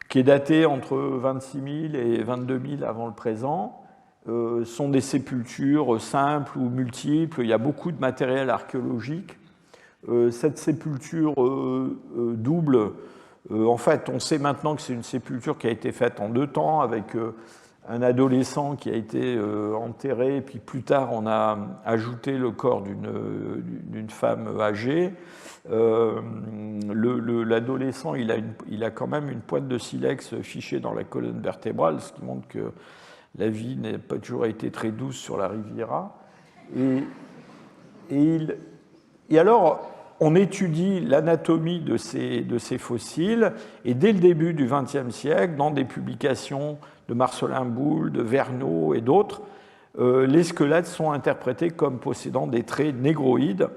qui est datée entre 26 000 et 22 000 avant le présent. sont des sépultures simples ou multiples. Il y a beaucoup de matériel archéologique. Cette sépulture double, en fait, on sait maintenant que c'est une sépulture qui a été faite en 2 temps, avec un adolescent qui a été enterré, puis plus tard on a ajouté le corps d'une femme âgée. L'adolescent, il a quand même une pointe de silex fichée dans la colonne vertébrale, ce qui montre que la vie n'a pas toujours été très douce sur la Riviera. Et alors, on étudie l'anatomie de ces fossiles, et dès le début du XXe siècle, dans des publications de Marcelin Boule, de Vergnaud et d'autres, les squelettes sont interprétés comme possédant des traits négroïdes.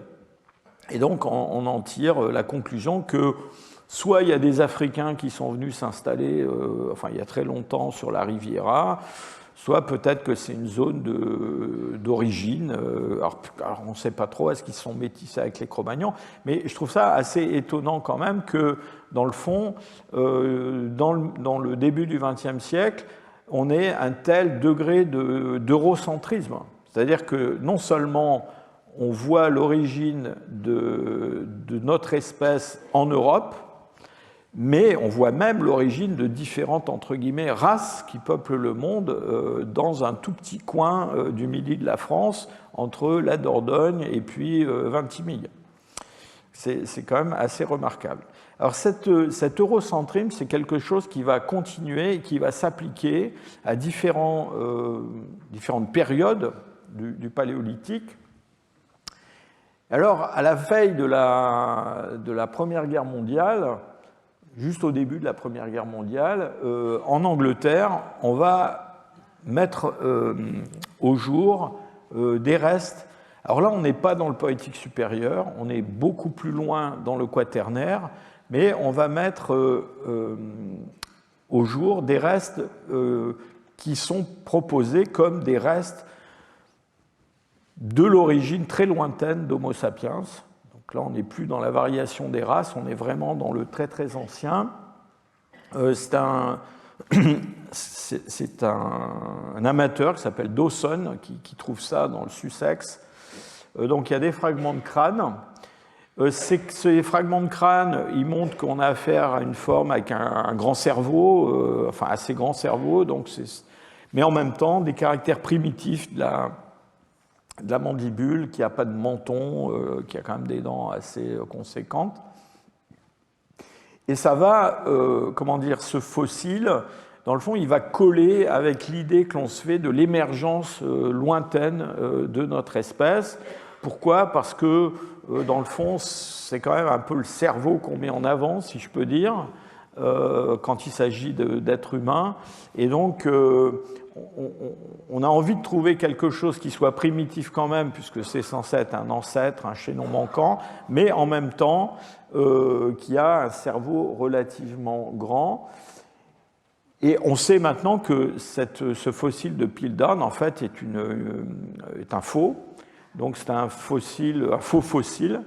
Et donc, on en tire la conclusion que soit il y a des Africains qui sont venus s'installer, il y a très longtemps sur la Riviera, soit peut-être que c'est une zone d'origine. Alors, on ne sait pas trop, est-ce qu'ils sont métissés avec les Cro-Magnons, mais je trouve ça assez étonnant quand même que, dans le fond, dans le début du XXe siècle, on ait un tel degré d'eurocentrisme. C'est-à-dire que non seulement on voit l'origine de notre espèce en Europe, mais on voit même l'origine de différentes, entre guillemets, races qui peuplent le monde dans un tout petit coin du midi de la France, entre la Dordogne et puis Vintimille. C'est quand même assez remarquable. Alors cet eurocentrisme, c'est quelque chose qui va continuer et qui va s'appliquer à différentes périodes du Paléolithique. Alors, à la veille de la Première Guerre mondiale, juste au début de la Première Guerre mondiale, en Angleterre, on va mettre au jour des restes. Alors là, on n'est pas dans le Paléolithique supérieur, on est beaucoup plus loin dans le Quaternaire, mais on va mettre au jour des restes qui sont proposés comme des restes de l'origine très lointaine d'Homo sapiens. Donc là, on n'est plus dans la variation des races, on est vraiment dans le très très ancien. C'est un amateur qui s'appelle Dawson qui trouve ça dans le Sussex. Donc il y a des fragments de crâne. Ces fragments de crâne, ils montrent qu'on a affaire à une forme avec un grand cerveau, assez grand cerveau, mais en même temps des caractères primitifs de la mandibule, qui n'a pas de menton, qui a quand même des dents assez conséquentes. Et ça va, ce fossile, dans le fond, il va coller avec l'idée que l'on se fait de l'émergence lointaine de notre espèce. Pourquoi ? Parce que, dans le fond, c'est quand même un peu le cerveau qu'on met en avant, si je peux dire, quand il s'agit d'êtres humains. Et donc, on a envie de trouver quelque chose qui soit primitif quand même, puisque c'est censé être un ancêtre, un chaînon manquant, mais en même temps qui a un cerveau relativement grand. Et on sait maintenant que ce fossile de Piltdown, en fait, est un faux. Donc c'est un faux fossile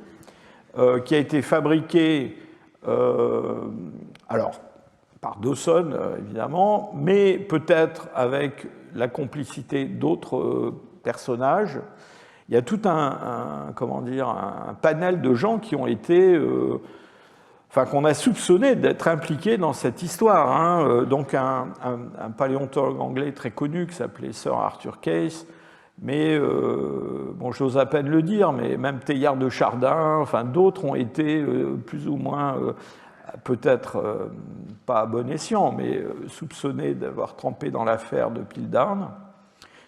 qui a été fabriqué par Dawson, évidemment, mais peut-être avec la complicité d'autres personnages. Il y a tout un panel de gens qui ont été, qu'on a soupçonné d'être impliqués dans cette histoire. Donc un paléontologue anglais très connu qui s'appelait Sir Arthur Case, mais j'ose à peine le dire, mais même Teilhard de Chardin, d'autres ont été plus ou moins, peut-être pas à bon escient, mais soupçonnés d'avoir trempé dans l'affaire de Piltdown.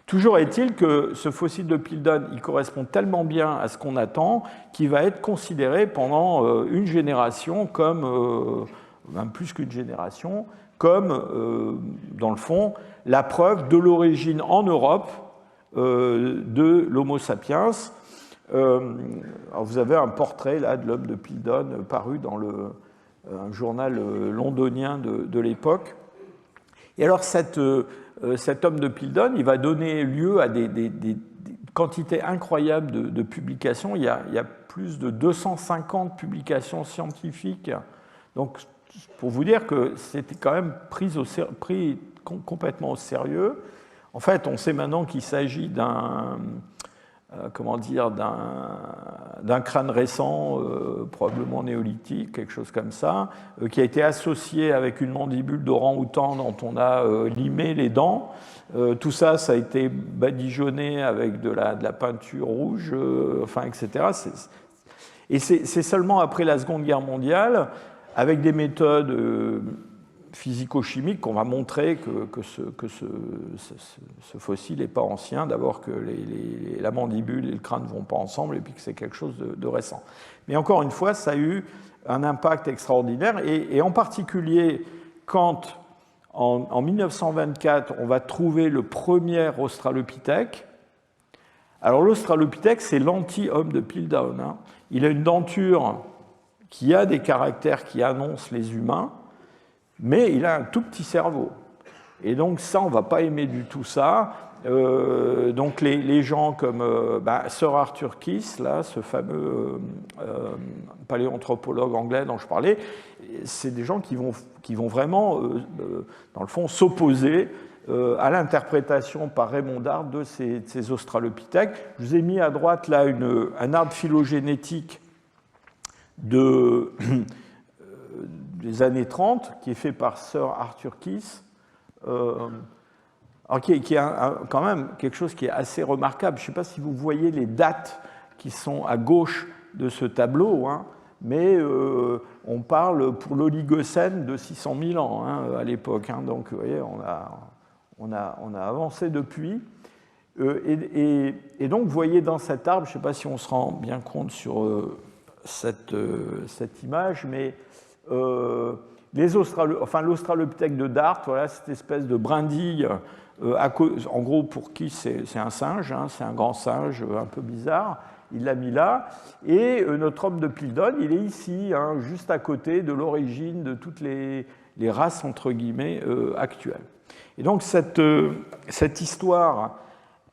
Toujours est-il que ce fossile de Piltdown, il correspond tellement bien à ce qu'on attend qu'il va être considéré pendant une génération comme, même plus qu'une génération, comme, dans le fond, la preuve de l'origine en Europe de l'Homo sapiens. Alors vous avez un portrait là de l'homme de Piltdown paru dans un journal londonien de l'époque. Et alors cet homme de Piltdown, il va donner lieu à des quantités incroyables de publications. Il y a plus de 250 publications scientifiques. Donc pour vous dire que c'était quand même pris complètement au sérieux. En fait, on sait maintenant qu'il s'agit d'un crâne récent, probablement néolithique, quelque chose comme ça, qui a été associé avec une mandibule d'orang-outan dont on a limé les dents. Tout ça, ça a été badigeonné avec de la peinture rouge, etc. Et c'est seulement après la Seconde Guerre mondiale, avec des méthodes physico-chimiques, qu'on va montrer que ce fossile n'est pas ancien. D'abord que la mandibule et le crâne ne vont pas ensemble, et puis que c'est quelque chose de récent. Mais encore une fois, ça a eu un impact extraordinaire, et en particulier quand, en 1924, on va trouver le premier australopithèque. Alors l'australopithèque, c'est l'anti-homme de Piltdown, hein. Il a une denture qui a des caractères qui annoncent les humains, mais il a un tout petit cerveau. Et donc ça, on ne va pas aimer du tout ça. Donc les gens comme Sir Arthur Keith, là, ce fameux paléanthropologue anglais dont je parlais, c'est des gens qui vont vraiment, dans le fond, s'opposer à l'interprétation par Raymond Dart de ces australopithèques. Je vous ai mis à droite là un arbre phylogénétique des années 30, qui est fait par Sir Arthur Keith, qui a quand même quelque chose qui est assez remarquable. Je ne sais pas si vous voyez les dates qui sont à gauche de ce tableau, hein, mais on parle pour l'Oligocène de 600 000 ans hein, à l'époque. Hein, donc vous voyez, on a avancé depuis. Et donc vous voyez dans cet arbre, je ne sais pas si on se rend bien compte sur cette image, mais l'australopithèque de Dart, voilà, cette espèce de brindille, en gros pour qui c'est un singe, hein, c'est un grand singe un peu bizarre, il l'a mis là, et notre homme de Piltdown, il est ici, hein, juste à côté de l'origine de toutes les races entre guillemets actuelles. Et donc cette histoire,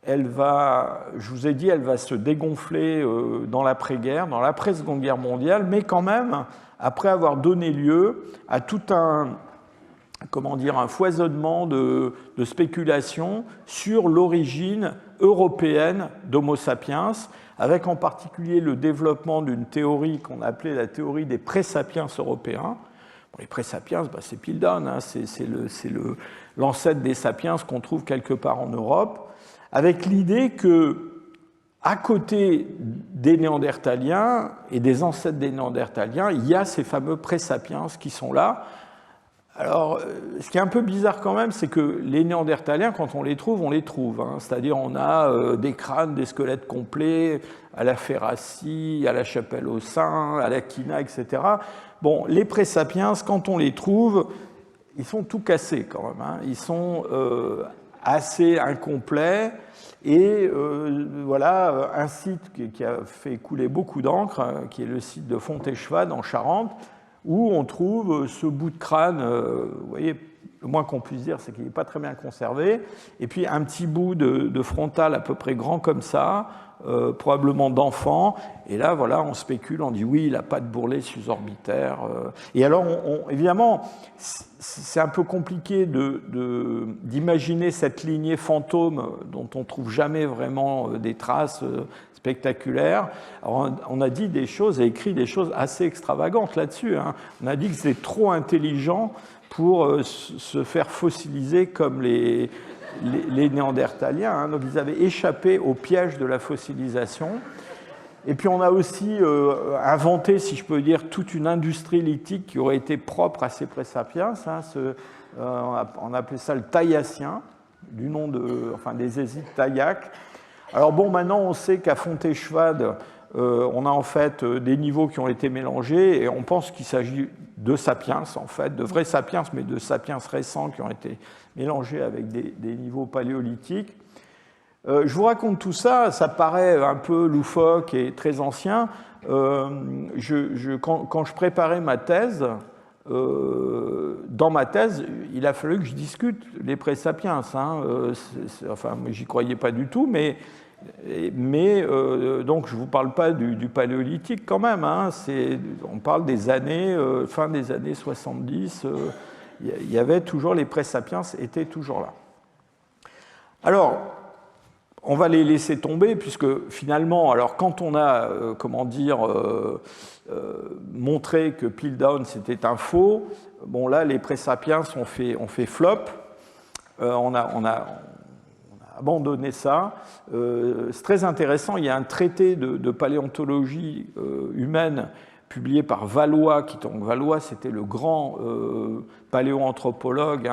je vous ai dit, elle va se dégonfler dans l'après-guerre, dans l'après-seconde guerre mondiale, mais quand même, après avoir donné lieu à tout un foisonnement de spéculations sur l'origine européenne d'Homo sapiens, avec en particulier le développement d'une théorie qu'on appelait la théorie des pré-sapiens européens. Bon, les pré-sapiens, c'est Piltdown, hein, c'est l'ancêtre des sapiens qu'on trouve quelque part en Europe, avec l'idée que, à côté des Néandertaliens et des ancêtres des Néandertaliens, il y a ces fameux pré-sapiens qui sont là. Alors, ce qui est un peu bizarre quand même, c'est que les Néandertaliens, quand on les trouve, hein. C'est-à-dire on a des crânes, des squelettes complets, à la Ferracie, à la Chapelle aux Saints, à la Quina, etc. Bon, les pré-sapiens, quand on les trouve, ils sont tout cassés quand même, hein. Ils sont assez incomplets. Et voilà un site qui a fait couler beaucoup d'encre, qui est le site de Fontéchevade en Charente, où on trouve ce bout de crâne, vous voyez, le moins qu'on puisse dire, c'est qu'il n'est pas très bien conservé, et puis un petit bout de frontal à peu près grand comme ça, probablement d'enfant, et là, voilà, on spécule, on dit oui, il n'a pas de bourrelet susorbitaire. Et alors, évidemment, c'est un peu compliqué d'imaginer cette lignée fantôme dont on ne trouve jamais vraiment des traces spectaculaires. Alors, on a dit des choses et écrit des choses assez extravagantes là-dessus, hein. On a dit que c'était trop intelligent pour se faire fossiliser comme les Néandertaliens, hein. Donc ils avaient échappé au piège de la fossilisation. Et puis on a aussi inventé, si je peux dire, toute une industrie lithique qui aurait été propre à ces pré-sapiens, hein. On appelait ça le Taillassien, du nom des hésites Taillac. Alors bon, maintenant on sait qu'à Fontéchevade, on a en fait des niveaux qui ont été mélangés et on pense qu'il s'agit de sapiens, en fait, de vrais sapiens, mais de sapiens récents qui ont été mélangés avec des niveaux paléolithiques. Je vous raconte tout ça, ça paraît un peu loufoque et très ancien. Quand je préparais ma thèse, dans ma thèse, il a fallu que je discute les pré-sapiens, hein. Enfin, j'y croyais pas du tout, mais donc je ne vous parle pas du paléolithique quand même, hein. On parle des années, fin des années 70, il y avait toujours, les pré-sapiens étaient toujours là. Alors, on va les laisser tomber, puisque finalement, alors quand on a, montré que Piltdown c'était un faux, bon là, les présapiens ont fait flop, on a abandonné ça. C'est très intéressant, il y a un traité de paléontologie humaine publié par Valois, Valois c'était le grand paléoanthropologue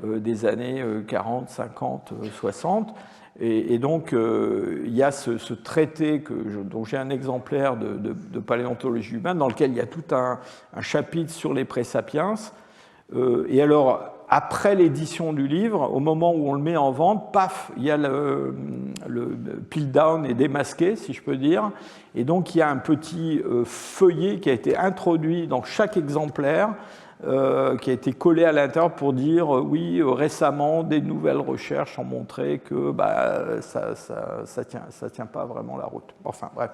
des années 40, 50, 60. Et donc, il y a ce traité dont j'ai un exemplaire de paléontologie humaine dans lequel il y a tout un chapitre sur les présapiens. Et alors, après l'édition du livre, au moment où on le met en vente, paf, il y a le Piltdown est démasqué, si je peux dire. Et donc, il y a un petit feuillet qui a été introduit dans chaque exemplaire, qui a été collé à l'intérieur pour dire oui, récemment, des nouvelles recherches ont montré que ça tient pas vraiment la route. Enfin, bref.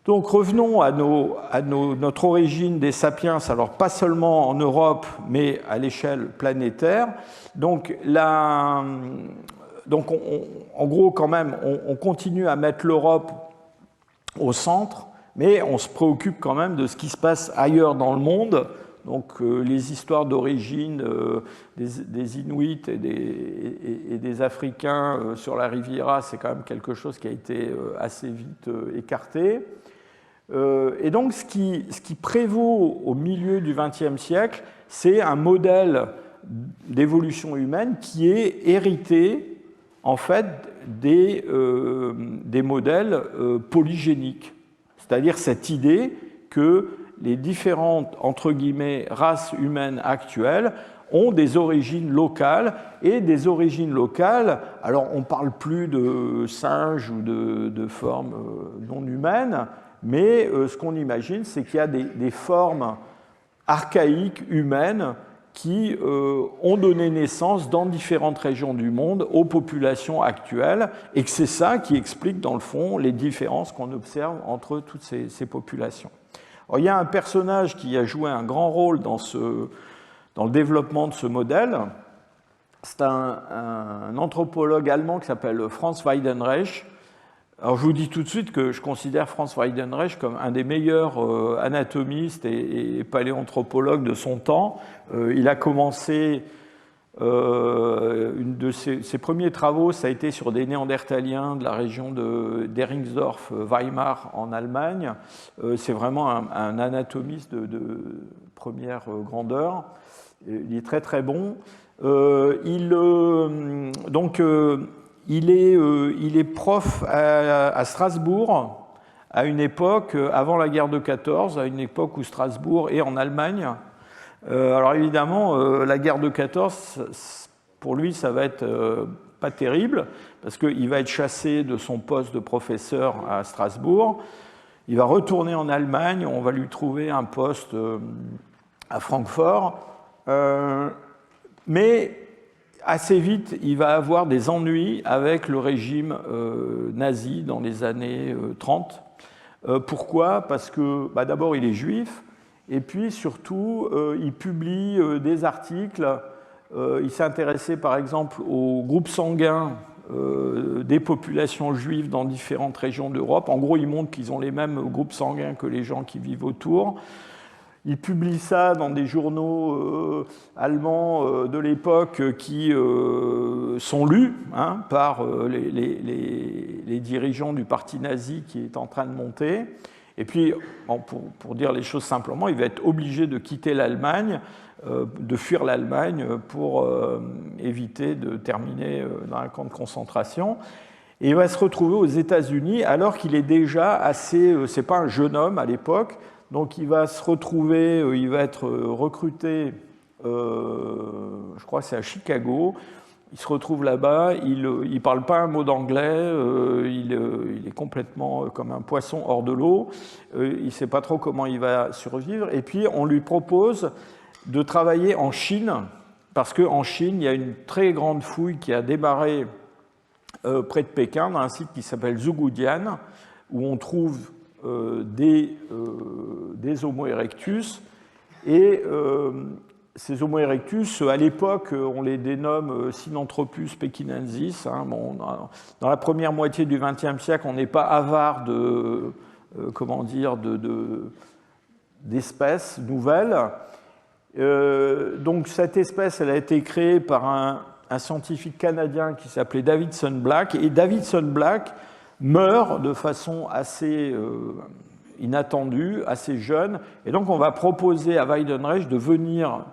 Donc revenons à notre origine des sapiens, alors pas seulement en Europe, mais à l'échelle planétaire. Donc, en gros, quand même, on continue à mettre l'Europe au centre, mais on se préoccupe quand même de ce qui se passe ailleurs dans le monde. Donc les histoires d'origine des Inuits et des Africains sur la Riviera, c'est quand même quelque chose qui a été assez vite écarté. Et donc ce qui prévaut au milieu du XXe siècle, c'est un modèle d'évolution humaine qui est hérité en fait des modèles polygéniques. C'est-à-dire cette idée que les différentes, entre guillemets, races humaines actuelles ont des origines locales, et des origines locales, alors on ne parle plus de singes ou de formes non humaines, mais ce qu'on imagine, c'est qu'il y a des formes archaïques humaines qui ont donné naissance dans différentes régions du monde aux populations actuelles, et que c'est ça qui explique, dans le fond, les différences qu'on observe entre toutes ces populations. Alors, il y a un personnage qui a joué un grand rôle dans le développement de ce modèle. C'est un anthropologue allemand qui s'appelle Franz Weidenreich. Alors, je vous dis tout de suite que je considère Franz Weidenreich comme un des meilleurs anatomistes et paléanthropologues de son temps. Il a commencé, une de ses premiers travaux, ça a été sur des Néandertaliens de la région d'Heringsdorf, Weimar, en Allemagne. C'est vraiment un anatomiste de première grandeur. Il est très très bon. Il est prof à Strasbourg à une époque, avant la guerre de 14, à une époque où Strasbourg est en Allemagne. Alors évidemment, la guerre de 14, pour lui, ça va être pas terrible, parce qu'il va être chassé de son poste de professeur à Strasbourg. Il va retourner en Allemagne, on va lui trouver un poste à Francfort. Mais assez vite, il va avoir des ennuis avec le régime nazi dans les années 30. Pourquoi ? Parce que d'abord, il est juif, et puis surtout, il publie des articles. Il s'est intéressé par exemple aux groupes sanguins des populations juives dans différentes régions d'Europe. En gros, il montre qu'ils ont les mêmes groupes sanguins que les gens qui vivent autour. Il publie ça dans des journaux allemands de l'époque qui sont lus par les dirigeants du parti nazi qui est en train de monter. Et puis, pour dire les choses simplement, il va être obligé de quitter l'Allemagne, de fuir l'Allemagne pour éviter de terminer dans un camp de concentration. Et il va se retrouver aux États-Unis alors qu'il est déjà assez... c'est pas un jeune homme à l'époque. Donc il va se retrouver, il va être recruté, je crois que c'est à Chicago. Il se retrouve là-bas, il ne parle pas un mot d'anglais, il est complètement comme un poisson hors de l'eau, il ne sait pas trop comment il va survivre. Et puis on lui propose de travailler en Chine, parce qu'en Chine, il y a une très grande fouille qui a démarré près de Pékin, dans un site qui s'appelle Zhugudian, où on trouve des Homo erectus, et ces Homo erectus, à l'époque, on les dénomme Sinanthropus pekinensis. Hein. Bon, dans la première moitié du XXe siècle, on n'est pas avare de, comment dire, d'espèces nouvelles. Donc cette espèce, elle a été créée par un scientifique canadien qui s'appelait Davidson Black. Et Davidson Black meurt de façon assez inattendue, assez jeune. Et donc on va proposer à Weidenreich de venir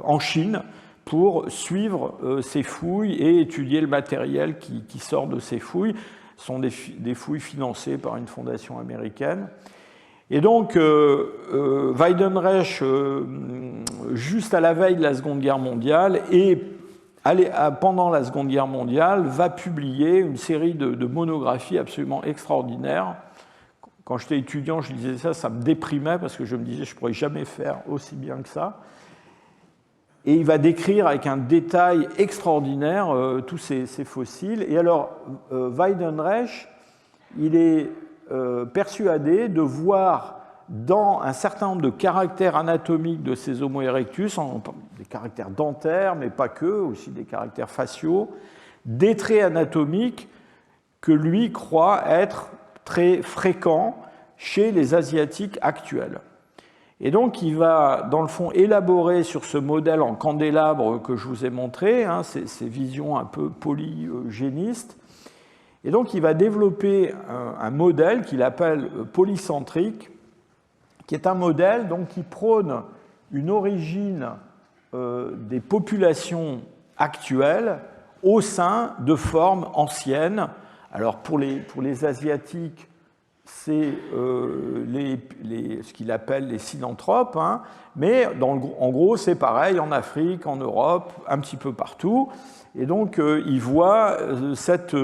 en Chine pour suivre ces fouilles et étudier le matériel qui sort de ces fouilles. Ce sont des fouilles financées par une fondation américaine. Et donc, Weidenreich, juste à la veille de la Seconde Guerre mondiale et pendant la Seconde Guerre mondiale, va publier une série de monographies absolument extraordinaires. Quand j'étais étudiant, je lisais ça, ça me déprimait parce que je me disais je ne pourrais jamais faire aussi bien que ça. Et il va décrire avec un détail extraordinaire tous ces fossiles. Et alors, Weidenreich, il est persuadé de voir dans un certain nombre de caractères anatomiques de ces Homo erectus, des caractères dentaires, mais pas que, aussi des caractères faciaux, des traits anatomiques que lui croit être très fréquents chez les Asiatiques actuels. Et donc, il va, dans le fond, élaborer sur ce modèle en candélabre que je vous ai montré, hein, ces visions un peu polygénistes. Et donc, il va développer un modèle qu'il appelle polycentrique, qui est un modèle donc, qui prône une origine des populations actuelles au sein de formes anciennes. Alors, pour les Asiatiques, c'est ce qu'il appelle les sinanthropes, hein, mais en gros, c'est pareil en Afrique, en Europe, un petit peu partout. Et donc, il voit cette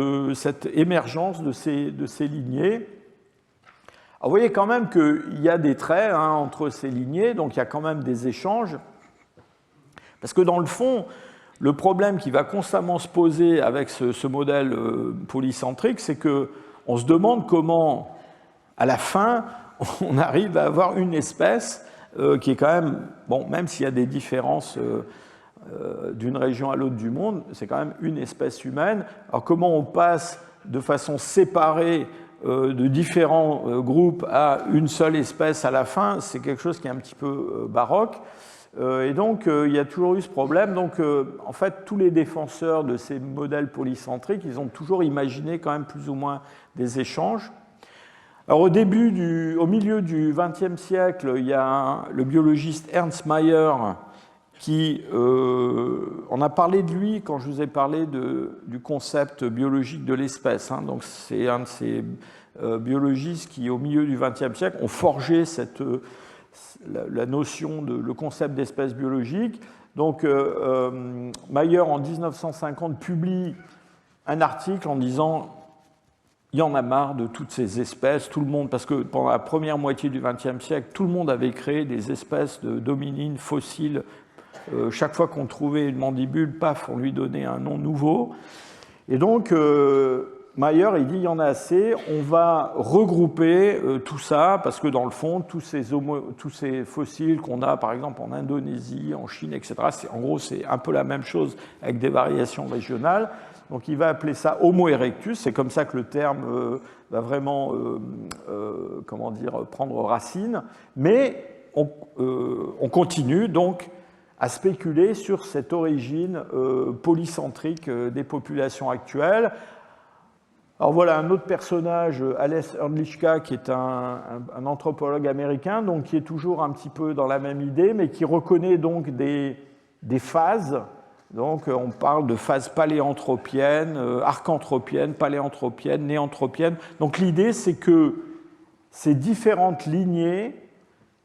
émergence de ces lignées. Alors, vous voyez quand même qu'il y a des traits hein, entre ces lignées, donc il y a quand même des échanges. Parce que dans le fond, le problème qui va constamment se poser avec ce modèle polycentrique, c'est qu'on se demande comment, à la fin, on arrive à avoir une espèce qui est quand même, bon, même s'il y a des différences d'une région à l'autre du monde, c'est quand même une espèce humaine. Alors comment on passe de façon séparée de différents groupes à une seule espèce à la fin, c'est quelque chose qui est un petit peu baroque. Et donc, il y a toujours eu ce problème. Donc, en fait, tous les défenseurs de ces modèles polycentriques, ils ont toujours imaginé quand même plus ou moins des échanges. Alors, au milieu du XXe siècle, il y a le biologiste Ernst Mayr qui, on a parlé de lui quand je vous ai parlé du concept biologique de l'espèce. Hein. Donc, c'est un de ces biologistes qui, au milieu du XXe siècle, ont forgé la notion le concept d'espèce biologique. Donc, Mayr, en 1950, publie un article en disant il y en a marre de toutes ces espèces, tout le monde, parce que pendant la première moitié du XXe siècle, tout le monde avait créé des espèces d'hominines fossiles. Chaque fois qu'on trouvait une mandibule, paf, on lui donnait un nom nouveau. Et donc, Mayr, il dit il y en a assez, on va regrouper tout ça, parce que dans le fond, tous ces fossiles qu'on a, par exemple, en Indonésie, en Chine, etc., en gros, c'est un peu la même chose avec des variations régionales. Donc, il va appeler ça Homo erectus, c'est comme ça que le terme va vraiment prendre racine. Mais on continue donc à spéculer sur cette origine polycentrique des populations actuelles. Alors voilà un autre personnage, Ales Hrdlicka, qui est un anthropologue américain, donc qui est toujours un petit peu dans la même idée, mais qui reconnaît donc des phases. Donc on parle de phases paléanthropiennes, archanthropiennes, paléanthropiennes, néanthropiennes. Donc l'idée, c'est que ces différentes lignées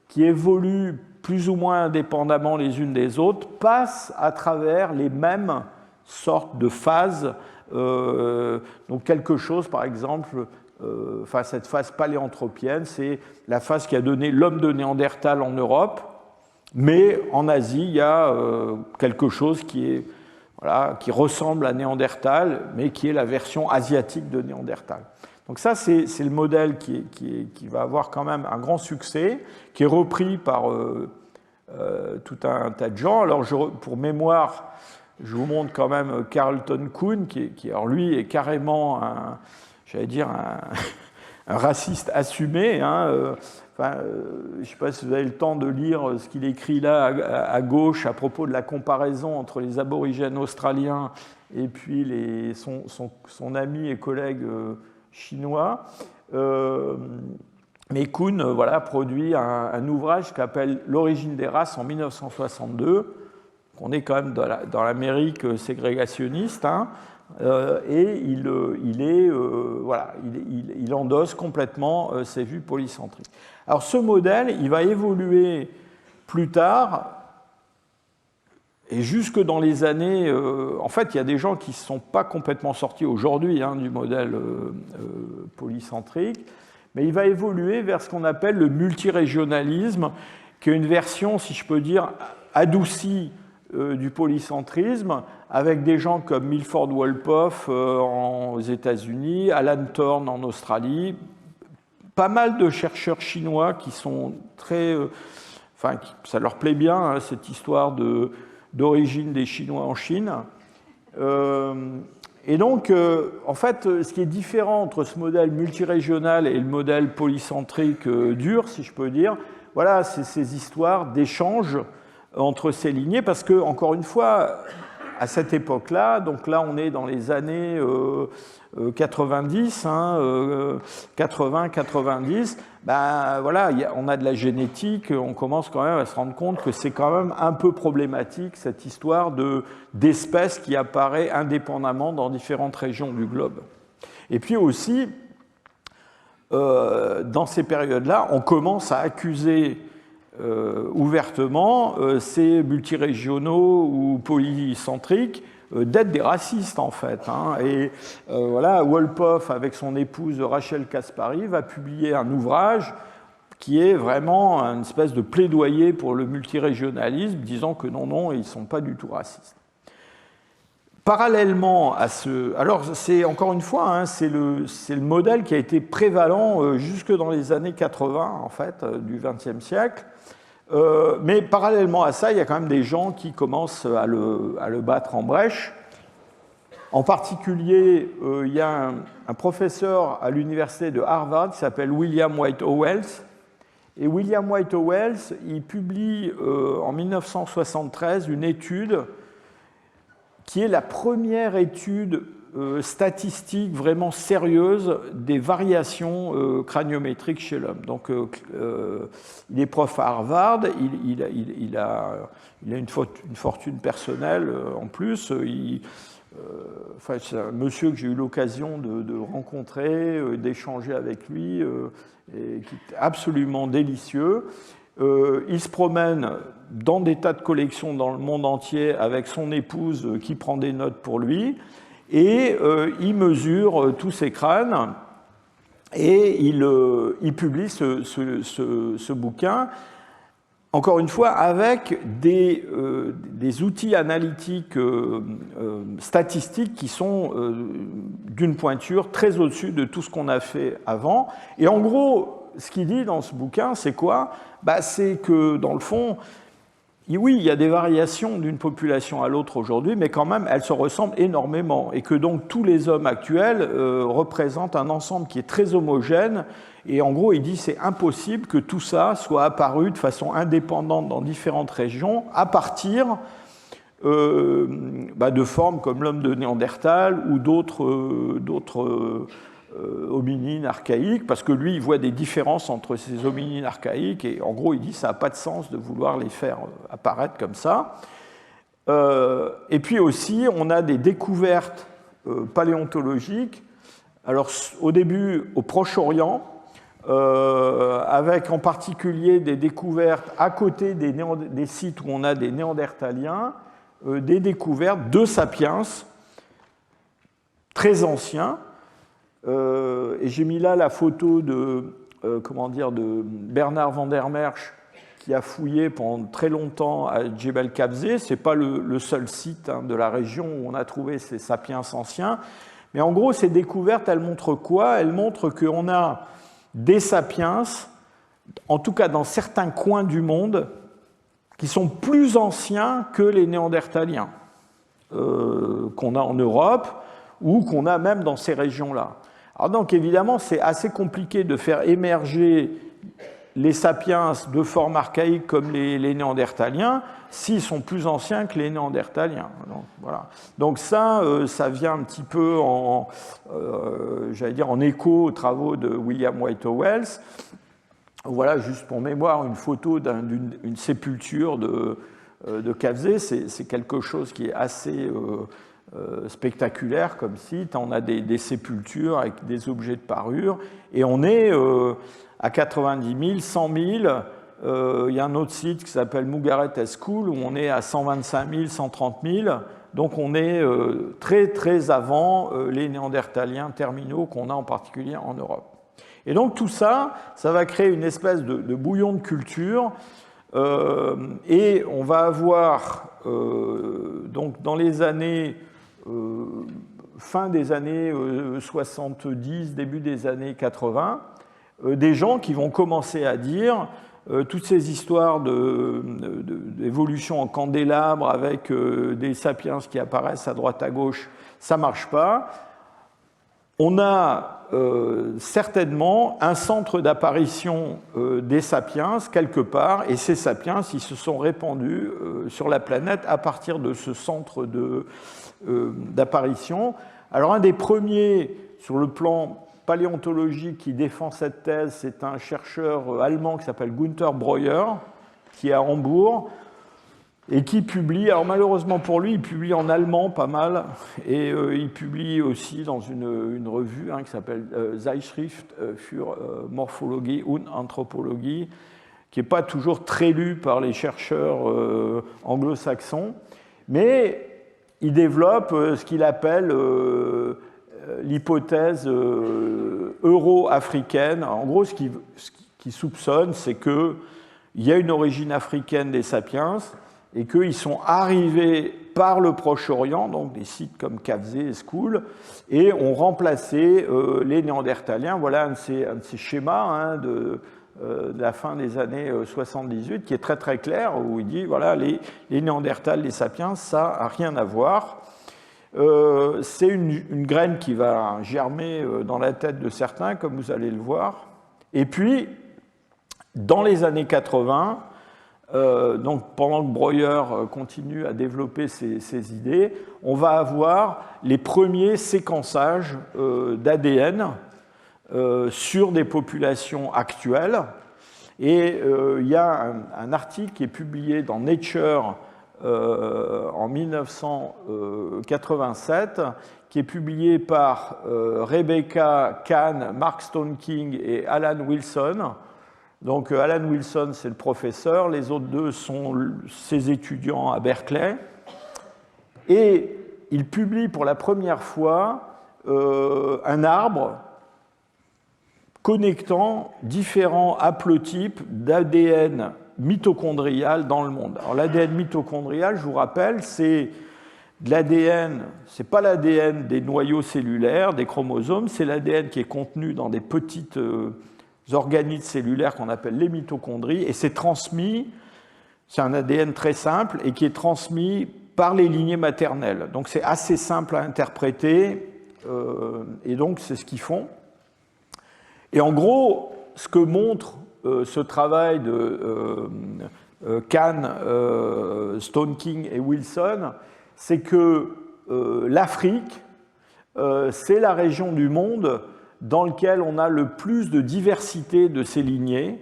qui évoluent plus ou moins indépendamment les unes des autres passent à travers les mêmes sortes de phases. Donc quelque chose, par exemple, cette phase paléanthropienne, c'est la phase qui a donné l'homme de Néandertal en Europe, mais en Asie, il y a quelque chose qui ressemble à Néandertal, mais qui est la version asiatique de Néandertal. Donc ça, c'est le modèle qui va avoir quand même un grand succès, qui est repris par tout un tas de gens. Alors, pour mémoire, je vous montre quand même Carlton Kuhn, qui alors lui, est carrément j'allais dire, un raciste assumé. Hein, je ne sais pas si vous avez le temps de lire ce qu'il écrit là à gauche à propos de la comparaison entre les aborigènes australiens et puis son ami et collègue chinois. Mais Kuhn produit un ouvrage qui s'appelle « L'origine des races » en 1962. On est quand même dans l'Amérique ségrégationniste, hein, et il endosse complètement ces vues polycentriques. Alors ce modèle, il va évoluer plus tard, et jusque dans les années... en fait, il y a des gens qui ne sont pas complètement sortis aujourd'hui du modèle polycentrique, mais il va évoluer vers ce qu'on appelle le multirégionalisme, qui est une version, si je peux dire, adoucie du polycentrisme, avec des gens comme Milford Wolpoff aux États-Unis, Alan Thorne en Australie, pas mal de chercheurs chinois qui sont très... ça leur plaît bien, hein, cette histoire d'origine des Chinois en Chine. Et donc, en fait, ce qui est différent entre ce modèle multirégional et le modèle polycentrique dur, si je peux dire, voilà, c'est ces histoires d'échanges entre ces lignées, parce que, encore une fois, à cette époque-là, donc là, on est dans les années 90, 80-90, voilà, on a de la génétique, on commence quand même à se rendre compte que c'est quand même un peu problématique, cette histoire d'espèces qui apparaît indépendamment dans différentes régions du globe. Et puis aussi, dans ces périodes-là, on commence à accuser ouvertement ces multirégionaux ou polycentriques d'être des racistes en fait. Hein. Et voilà, Wolpoff, avec son épouse Rachel Kaspari, va publier un ouvrage qui est vraiment une espèce de plaidoyer pour le multirégionalisme, disant que non, ils ne sont pas du tout racistes. Parallèlement à ce... Alors, c'est encore une fois, hein, c'est le modèle qui a été prévalent jusque dans les années 80, en fait, du XXe siècle. Mais parallèlement à ça, il y a quand même des gens qui commencent à le battre en brèche. En particulier, il y a un professeur à l'université de Harvard qui s'appelle William White-Owels. Et William White-Owels, il publie en 1973 une étude qui est la première étude statistique vraiment sérieuse des variations craniométriques chez l'homme. Donc, il est prof à Harvard, il a une fortune personnelle en plus. C'est un monsieur que j'ai eu l'occasion de rencontrer, d'échanger avec lui, et qui est absolument délicieux. Il se promène dans des tas de collections dans le monde entier avec son épouse qui prend des notes pour lui, et il mesure tous ces crânes, et il publie ce bouquin, encore une fois, avec des outils analytiques statistiques qui sont d'une pointure très au-dessus de tout ce qu'on a fait avant. Et en gros, ce qu'il dit dans ce bouquin, c'est quoi ? C'est que, dans le fond, oui, il y a des variations d'une population à l'autre aujourd'hui, mais quand même, elles se ressemblent énormément. Et que donc, tous les hommes actuels représentent un ensemble qui est très homogène. Et en gros, il dit que c'est impossible que tout ça soit apparu de façon indépendante dans différentes régions, à partir de formes comme l'homme de Néandertal ou d'autres hominines archaïques, parce que lui, il voit des différences entre ces hominines archaïques, et en gros, il dit que ça n'a pas de sens de vouloir les faire apparaître comme ça. Et puis aussi, on a des découvertes paléontologiques, alors au début au Proche-Orient, avec en particulier des découvertes à côté des sites où on a des néandertaliens, des découvertes de sapiens très anciens. Et j'ai mis là la photo de Bernard van der Merch, qui a fouillé pendant très longtemps à Djebel Kabzeh. Ce n'est pas le seul site de la région où on a trouvé ces sapiens anciens. Mais en gros, ces découvertes, elles montrent quoi ? Elles montrent qu'on a des sapiens, en tout cas dans certains coins du monde, qui sont plus anciens que les Néandertaliens qu'on a en Europe ou qu'on a même dans ces régions-là. Alors donc évidemment, c'est assez compliqué de faire émerger les sapiens de forme archaïque comme les Néandertaliens s'ils sont plus anciens que les Néandertaliens. Donc, voilà. Donc ça vient un petit peu j'allais dire en écho aux travaux de William White-Howells. Voilà, juste pour mémoire, une photo d'une sépulture de Cavzé. C'est quelque chose qui est assez spectaculaire comme site. On a des sépultures avec des objets de parure et on est à 90 000, 100 000. Il y a un autre site qui s'appelle Mugaret School où on est à 125 000, 130 000. Donc on est très très avant les Néandertaliens terminaux qu'on a en particulier en Europe. Et donc tout ça, ça va créer une espèce de bouillon de culture. Et on va avoir donc dans les années fin des années 70, début des années 80, des gens qui vont commencer à dire toutes ces histoires d'évolution en candélabre avec des sapiens qui apparaissent à droite à gauche, ça ne marche pas. On a certainement un centre d'apparition des sapiens quelque part, et ces sapiens, ils se sont répandus sur la planète à partir de ce centre d'apparition. Alors un des premiers sur le plan paléontologique qui défend cette thèse, c'est un chercheur allemand qui s'appelle Günther Breuer, qui est à Hambourg, et qui publie, alors malheureusement pour lui, il publie en allemand pas mal, et il publie aussi dans une revue qui s'appelle Zeitschrift für Morphologie und Anthropologie, qui n'est pas toujours très lue par les chercheurs anglo-saxons, mais il développe ce qu'il appelle l'hypothèse euro-africaine. En gros, ce qu'il soupçonne, c'est qu'il y a une origine africaine des sapiens, et qu'ils sont arrivés par le Proche-Orient, donc des sites comme Cavzé et School, et ont remplacé les Néandertaliens. Voilà un de ces schémas de la fin des années 78, qui est très très clair, où il dit, voilà, les Néandertals, les sapiens, ça n'a rien à voir. C'est une graine qui va germer dans la tête de certains, comme vous allez le voir. Et puis, dans les années 80, donc pendant que Breuer continue à développer ses idées, on va avoir les premiers séquençages d'ADN sur des populations actuelles. Et il y a un article qui est publié dans Nature en 1987, qui est publié par Rebecca Kahn, Mark Stoneking et Alan Wilson. Donc Alan Wilson, c'est le professeur, les autres deux sont ses étudiants à Berkeley. Et il publie pour la première fois un arbre connectant différents haplotypes d'ADN mitochondrial dans le monde. Alors l'ADN mitochondrial, je vous rappelle, c'est de l'ADN, ce n'est pas l'ADN des noyaux cellulaires, des chromosomes, c'est l'ADN qui est contenu dans des petites organismes cellulaires qu'on appelle les mitochondries, et c'est transmis, c'est un ADN très simple, et qui est transmis par les lignées maternelles. Donc c'est assez simple à interpréter, et donc c'est ce qu'ils font. Et en gros, ce que montre ce travail de Kahn, Stoneking et Wilson, c'est que l'Afrique, c'est la région du monde dans lequel on a le plus de diversité de ces lignées,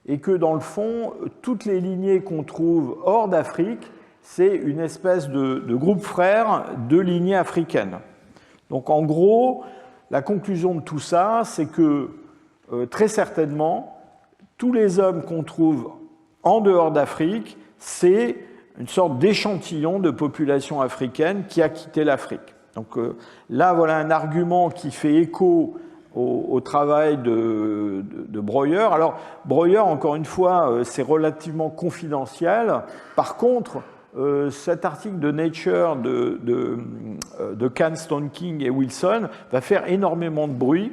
et que dans le fond, toutes les lignées qu'on trouve hors d'Afrique, c'est une espèce de groupe frère de lignées africaines. Donc en gros, la conclusion de tout ça, c'est que très certainement, tous les hommes qu'on trouve en dehors d'Afrique, c'est une sorte d'échantillon de population africaine qui a quitté l'Afrique. Donc là, voilà un argument qui fait écho au travail de Breuer. Alors, Breuer, encore une fois, c'est relativement confidentiel. Par contre, cet article de Nature de Kahn, Stoneking et Wilson va faire énormément de bruit.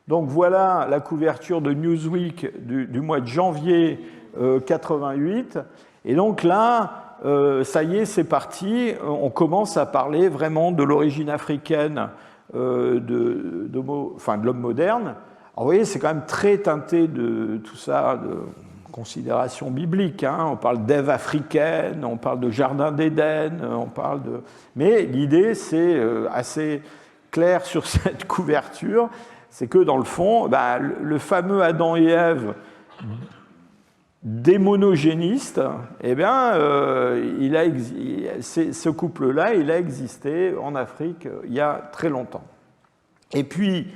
Donc voilà la couverture de Newsweek du mois de janvier 88. Et donc là, ça y est, c'est parti, on commence à parler vraiment de l'origine africaine de l'homme moderne. Alors vous voyez, c'est quand même très teinté de tout ça, de considération biblique. Hein. On parle d'Ève africaine, on parle de jardin d'Éden, on parle de... Mais l'idée, c'est assez clair sur cette couverture, c'est que dans le fond, le fameux Adam et Ève démonogéniste, eh bien, ce couple-là, il a existé en Afrique il y a très longtemps. Et puis,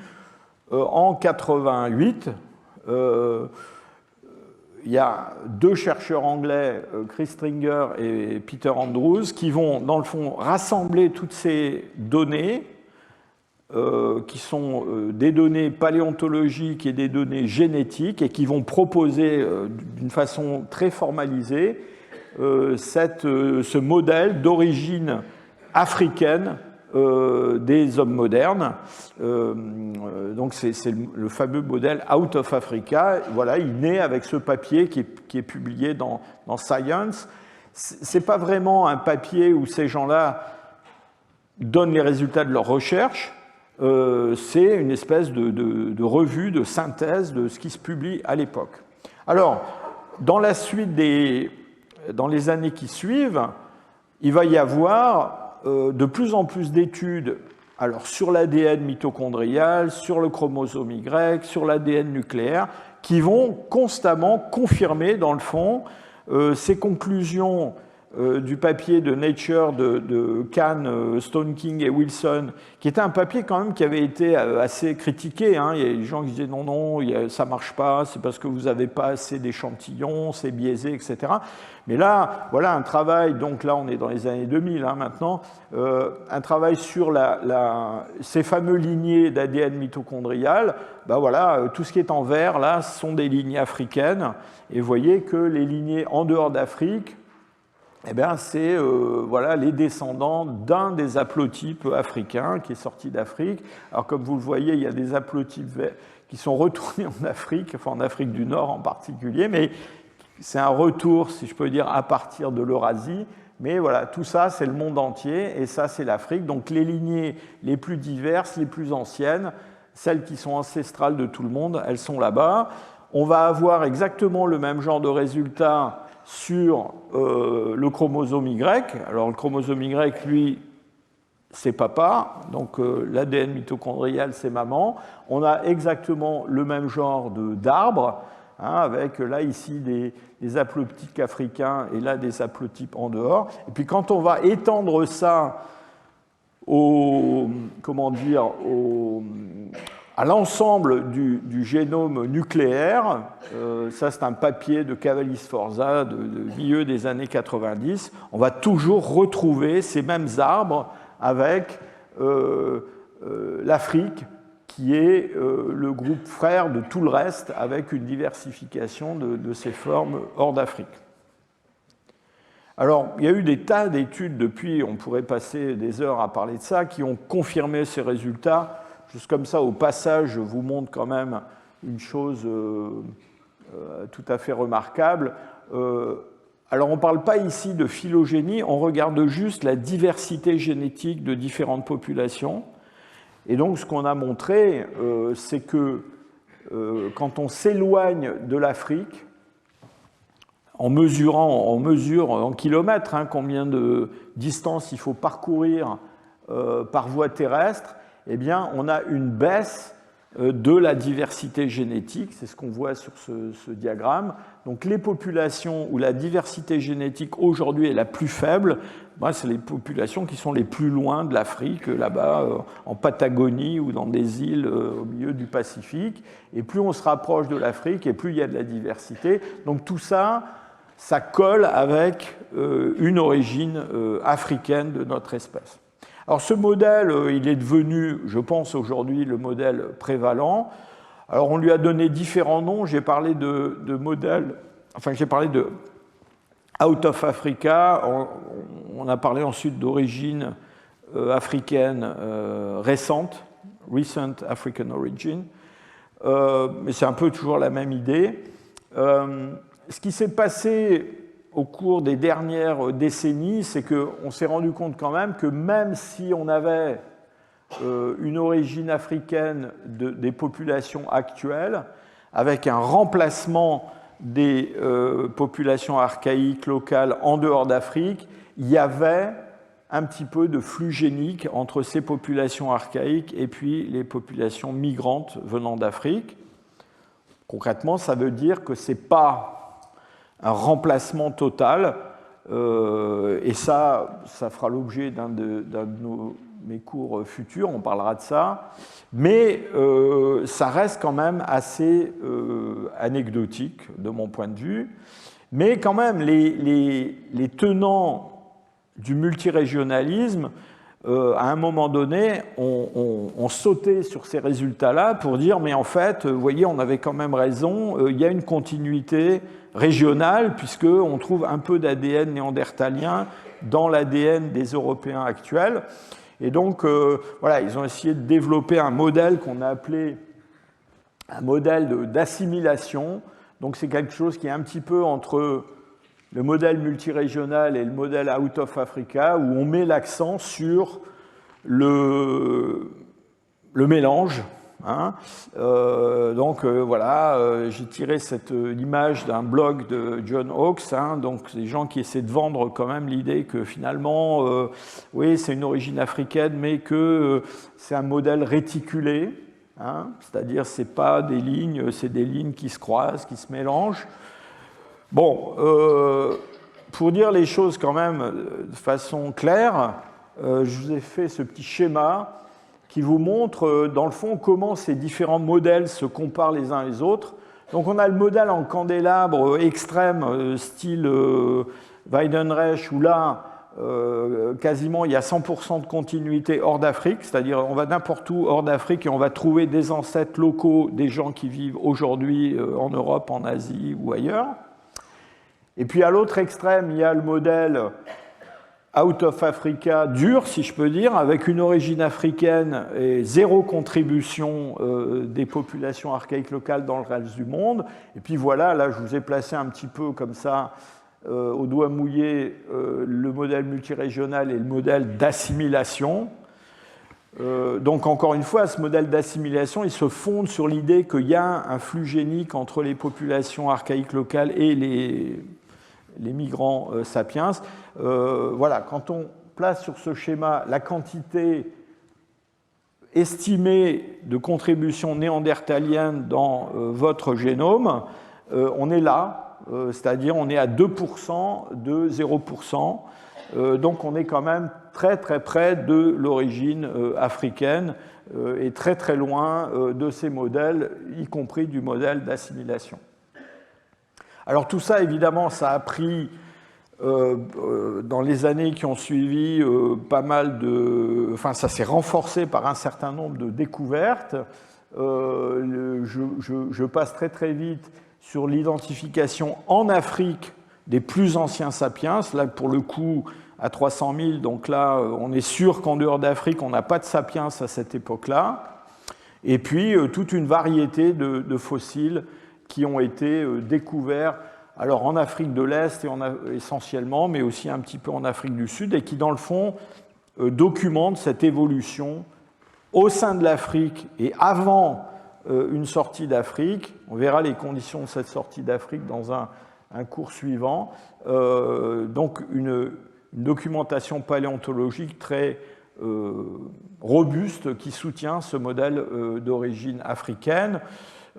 en 88, il y a deux chercheurs anglais, Chris Stringer et Peter Andrews, qui vont, dans le fond, rassembler toutes ces données, qui sont des données paléontologiques et des données génétiques, et qui vont proposer d'une façon très formalisée ce modèle d'origine africaine des hommes modernes. Donc c'est le fameux modèle Out of Africa. Voilà, il naît avec ce papier qui est publié dans Science. C'est pas vraiment un papier où ces gens-là donnent les résultats de leur recherche. C'est une espèce de revue, de synthèse de ce qui se publie à l'époque. Alors, dans la suite dans les années qui suivent, il va y avoir de plus en plus d'études sur l'ADN mitochondrial, sur le chromosome Y, sur l'ADN nucléaire, qui vont constamment confirmer, dans le fond, ces conclusions du papier de Nature de Kahn, Stone King et Wilson, qui était un papier quand même qui avait été assez critiqué. Hein. Il y a des gens qui disaient non, ça ne marche pas, c'est parce que vous n'avez pas assez d'échantillons, c'est biaisé, etc. Mais là, voilà un travail, donc là on est dans les années 2000 hein, maintenant, un travail sur ces fameux lignées d'ADN mitochondrial. Voilà, tout ce qui est en vert, là, ce sont des lignées africaines. Et vous voyez que les lignées en dehors d'Afrique, eh bien, c'est les descendants d'un des haplotypes africains qui est sorti d'Afrique. Alors, comme vous le voyez, il y a des haplotypes qui sont retournés en Afrique, enfin en Afrique du Nord en particulier, mais c'est un retour, si je peux dire, à partir de l'Eurasie. Mais voilà, tout ça, c'est le monde entier, et ça, c'est l'Afrique. Donc, les lignées les plus diverses, les plus anciennes, celles qui sont ancestrales de tout le monde, elles sont là-bas. On va avoir exactement le même genre de résultats sur le chromosome Y. Alors le chromosome Y, lui, c'est papa, donc l'ADN mitochondrial, c'est maman. On a exactement le même genre d'arbre, hein, avec là, ici, des haplotypes africains et là, des haplotypes en dehors. Et puis quand on va étendre ça à l'ensemble du génome nucléaire, ça c'est un papier de Cavalli-Sforza de milieu des années 90, on va toujours retrouver ces mêmes arbres avec l'Afrique qui est le groupe frère de tout le reste avec une diversification de ces formes hors d'Afrique. Alors, il y a eu des tas d'études depuis, on pourrait passer des heures à parler de ça, qui ont confirmé ces résultats. Juste comme ça, au passage, je vous montre quand même une chose tout à fait remarquable. Alors, on ne parle pas ici de phylogénie, on regarde juste la diversité génétique de différentes populations. Et donc, ce qu'on a montré, c'est que quand on s'éloigne de l'Afrique, on mesure en kilomètres combien de distance il faut parcourir par voie terrestre, eh bien, on a une baisse de la diversité génétique, c'est ce qu'on voit sur ce diagramme. Donc les populations où la diversité génétique aujourd'hui est la plus faible, c'est les populations qui sont les plus loin de l'Afrique, là-bas en Patagonie ou dans des îles au milieu du Pacifique. Et plus on se rapproche de l'Afrique et plus il y a de la diversité. Donc tout ça, ça colle avec une origine africaine de notre espèce. Alors ce modèle, il est devenu, je pense aujourd'hui, le modèle prévalent. Alors on lui a donné différents noms. J'ai parlé de modèle, j'ai parlé de Out of Africa. On a parlé ensuite d'origine africaine récente, Recent African Origin. Mais c'est un peu toujours la même idée. Ce qui s'est passé au cours des dernières décennies, c'est qu'on s'est rendu compte quand même que même si on avait une origine africaine des populations actuelles, avec un remplacement des populations archaïques locales en dehors d'Afrique, il y avait un petit peu de flux génique entre ces populations archaïques et puis les populations migrantes venant d'Afrique. Concrètement, ça veut dire que ce n'est pas un remplacement total, et ça fera l'objet d'un de mes cours futurs, on parlera de ça, mais ça reste quand même assez anecdotique de mon point de vue. Mais quand même, les tenants du multirégionalisme, à un moment donné, on sautait sur ces résultats-là pour dire, mais en fait, vous voyez, on avait quand même raison, il y a une continuité régionale, puisqu'on trouve un peu d'ADN néandertalien dans l'ADN des Européens actuels. Et donc, voilà, ils ont essayé de développer un modèle qu'on a appelé un modèle d'assimilation. Donc, c'est quelque chose qui est un petit peu entre le modèle multirégional et le modèle out of Africa, où on met l'accent sur le mélange. Hein. Voilà, j'ai tiré cette image d'un blog de John Hawkes, hein, donc des gens qui essaient de vendre quand même l'idée que finalement, oui, c'est une origine africaine, mais que c'est un modèle réticulé, hein, c'est-à-dire c'est pas des lignes, c'est des lignes qui se croisent, qui se mélangent. Bon, pour dire les choses quand même de façon claire, je vous ai fait ce petit schéma qui vous montre, dans le fond, comment ces différents modèles se comparent les uns les autres. Donc on a le modèle en candélabre extrême, style Weidenreich, où là, quasiment, il y a 100% de continuité hors d'Afrique, c'est-à-dire on va n'importe où hors d'Afrique et on va trouver des ancêtres locaux des gens qui vivent aujourd'hui en Europe, en Asie ou ailleurs. Et puis à l'autre extrême, il y a le modèle out of Africa dur, si je peux dire, avec une origine africaine et zéro contribution des populations archaïques locales dans le reste du monde. Et puis voilà, là je vous ai placé un petit peu comme ça, au doigt mouillé, le modèle multirégional et le modèle d'assimilation. Donc encore une fois, ce modèle d'assimilation, il se fonde sur l'idée qu'il y a un flux génique entre les populations archaïques locales et les migrants sapiens. Voilà, quand on place sur ce schéma la quantité estimée de contribution néandertalienne dans votre génome, on est là, c'est-à-dire on est à 2% de 0%, donc on est quand même très très près de l'origine africaine et très très loin de ces modèles, y compris du modèle d'assimilation. Alors tout ça, évidemment, ça a pris, dans les années qui ont suivi, pas mal de... Enfin, ça s'est renforcé par un certain nombre de découvertes. Je passe très très vite sur l'identification en Afrique des plus anciens sapiens. Là, pour le coup, à 300 000, donc là, on est sûr qu'en dehors d'Afrique, on n'a pas de sapiens à cette époque-là. Et puis, toute une variété de fossiles qui ont été découverts alors en Afrique de l'Est essentiellement, mais aussi un petit peu en Afrique du Sud, et qui, dans le fond, documentent cette évolution au sein de l'Afrique et avant une sortie d'Afrique. On verra les conditions de cette sortie d'Afrique dans un cours suivant. Donc une documentation paléontologique très robuste qui soutient ce modèle d'origine africaine.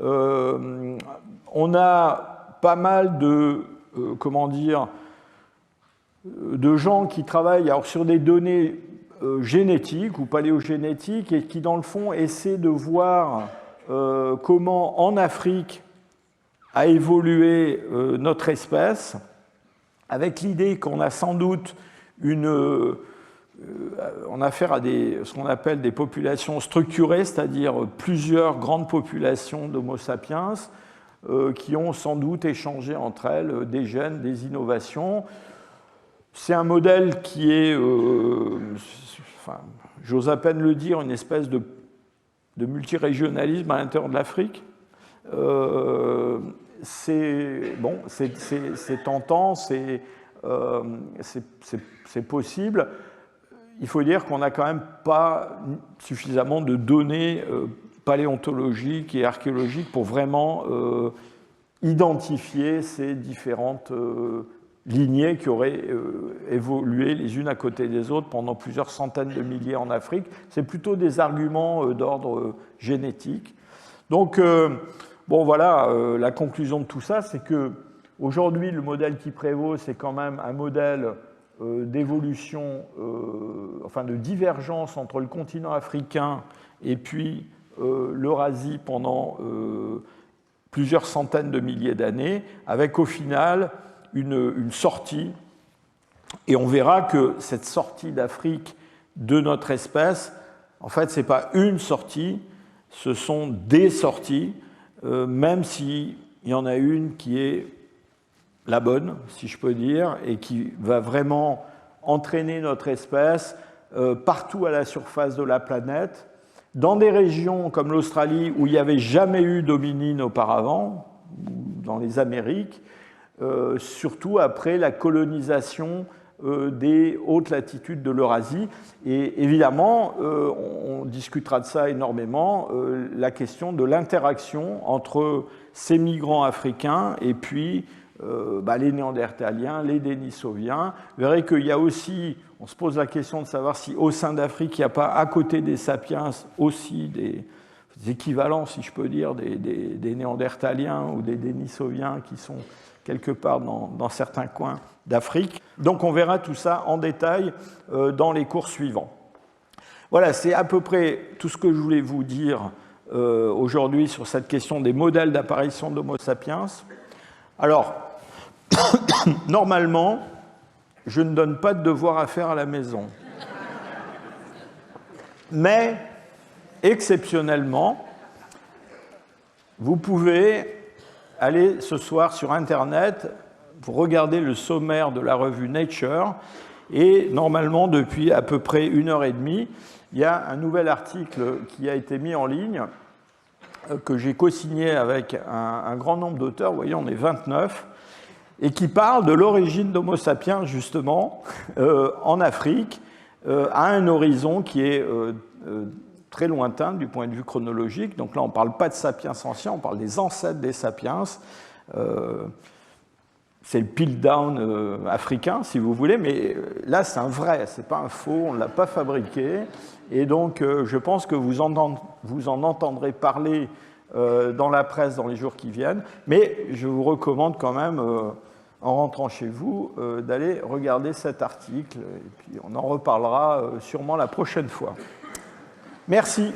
On a pas mal de, de gens qui travaillent alors, sur des données génétiques ou paléogénétiques et qui, dans le fond, essaient de voir comment, en Afrique, a évolué notre espèce, avec l'idée qu'on a sans doute on a affaire à ce qu'on appelle des populations structurées, c'est-à-dire plusieurs grandes populations d'Homo sapiens qui ont sans doute échangé entre elles des gènes, des innovations. C'est un modèle qui est, j'ose à peine le dire, une espèce de multirégionalisme à l'intérieur de l'Afrique. bon, c'est tentant, c'est possible. Il faut dire qu'on n'a quand même pas suffisamment de données paléontologiques et archéologiques pour vraiment identifier ces différentes lignées qui auraient évolué les unes à côté des autres pendant plusieurs centaines de milliers en Afrique. C'est plutôt des arguments d'ordre génétique. Donc, bon, voilà, la conclusion de tout ça, c'est que aujourd'hui, le modèle qui prévaut, c'est quand même un modèle d'évolution, enfin de divergence entre le continent africain et puis l'Eurasie pendant plusieurs centaines de milliers d'années, avec au final une sortie. Et on verra que cette sortie d'Afrique de notre espèce, en fait, ce n'est pas une sortie, ce sont des sorties, même s'il y en a une qui est la bonne, si je peux dire, et qui va vraiment entraîner notre espèce partout à la surface de la planète, dans des régions comme l'Australie où il n'y avait jamais eu d'hominines auparavant, dans les Amériques, surtout après la colonisation des hautes latitudes de l'Eurasie. Et évidemment, on discutera de ça énormément, la question de l'interaction entre ces migrants africains et puis les Néandertaliens, les Denisoviens. Vous verrez qu'il y a aussi, on se pose la question de savoir si au sein d'Afrique, il n'y a pas à côté des sapiens aussi des équivalents, si je peux dire, des Néandertaliens ou des Denisoviens qui sont quelque part dans certains coins d'Afrique. Donc on verra tout ça en détail dans les cours suivants. Voilà, c'est à peu près tout ce que je voulais vous dire aujourd'hui sur cette question des modèles d'apparition d'Homo sapiens. Alors, normalement, je ne donne pas de devoir à faire à la maison. Mais, exceptionnellement, vous pouvez aller ce soir sur Internet, vous regardez le sommaire de la revue Nature, et normalement, depuis à peu près 1h30, il y a un nouvel article qui a été mis en ligne, que j'ai co-signé avec un grand nombre d'auteurs, vous voyez, on est 29, et qui parle de l'origine d'Homo sapiens, justement, en Afrique, à un horizon qui est très lointain du point de vue chronologique. Donc là, on ne parle pas de sapiens anciens, on parle des ancêtres des sapiens. C'est le peel-down africain, si vous voulez, mais là, c'est un vrai, ce n'est pas un faux, on ne l'a pas fabriqué. Et donc, je pense que vous en entendrez parler dans la presse dans les jours qui viennent. Mais je vous recommande quand même, en rentrant chez vous, d'aller regarder cet article. Et puis, on en reparlera sûrement la prochaine fois. Merci.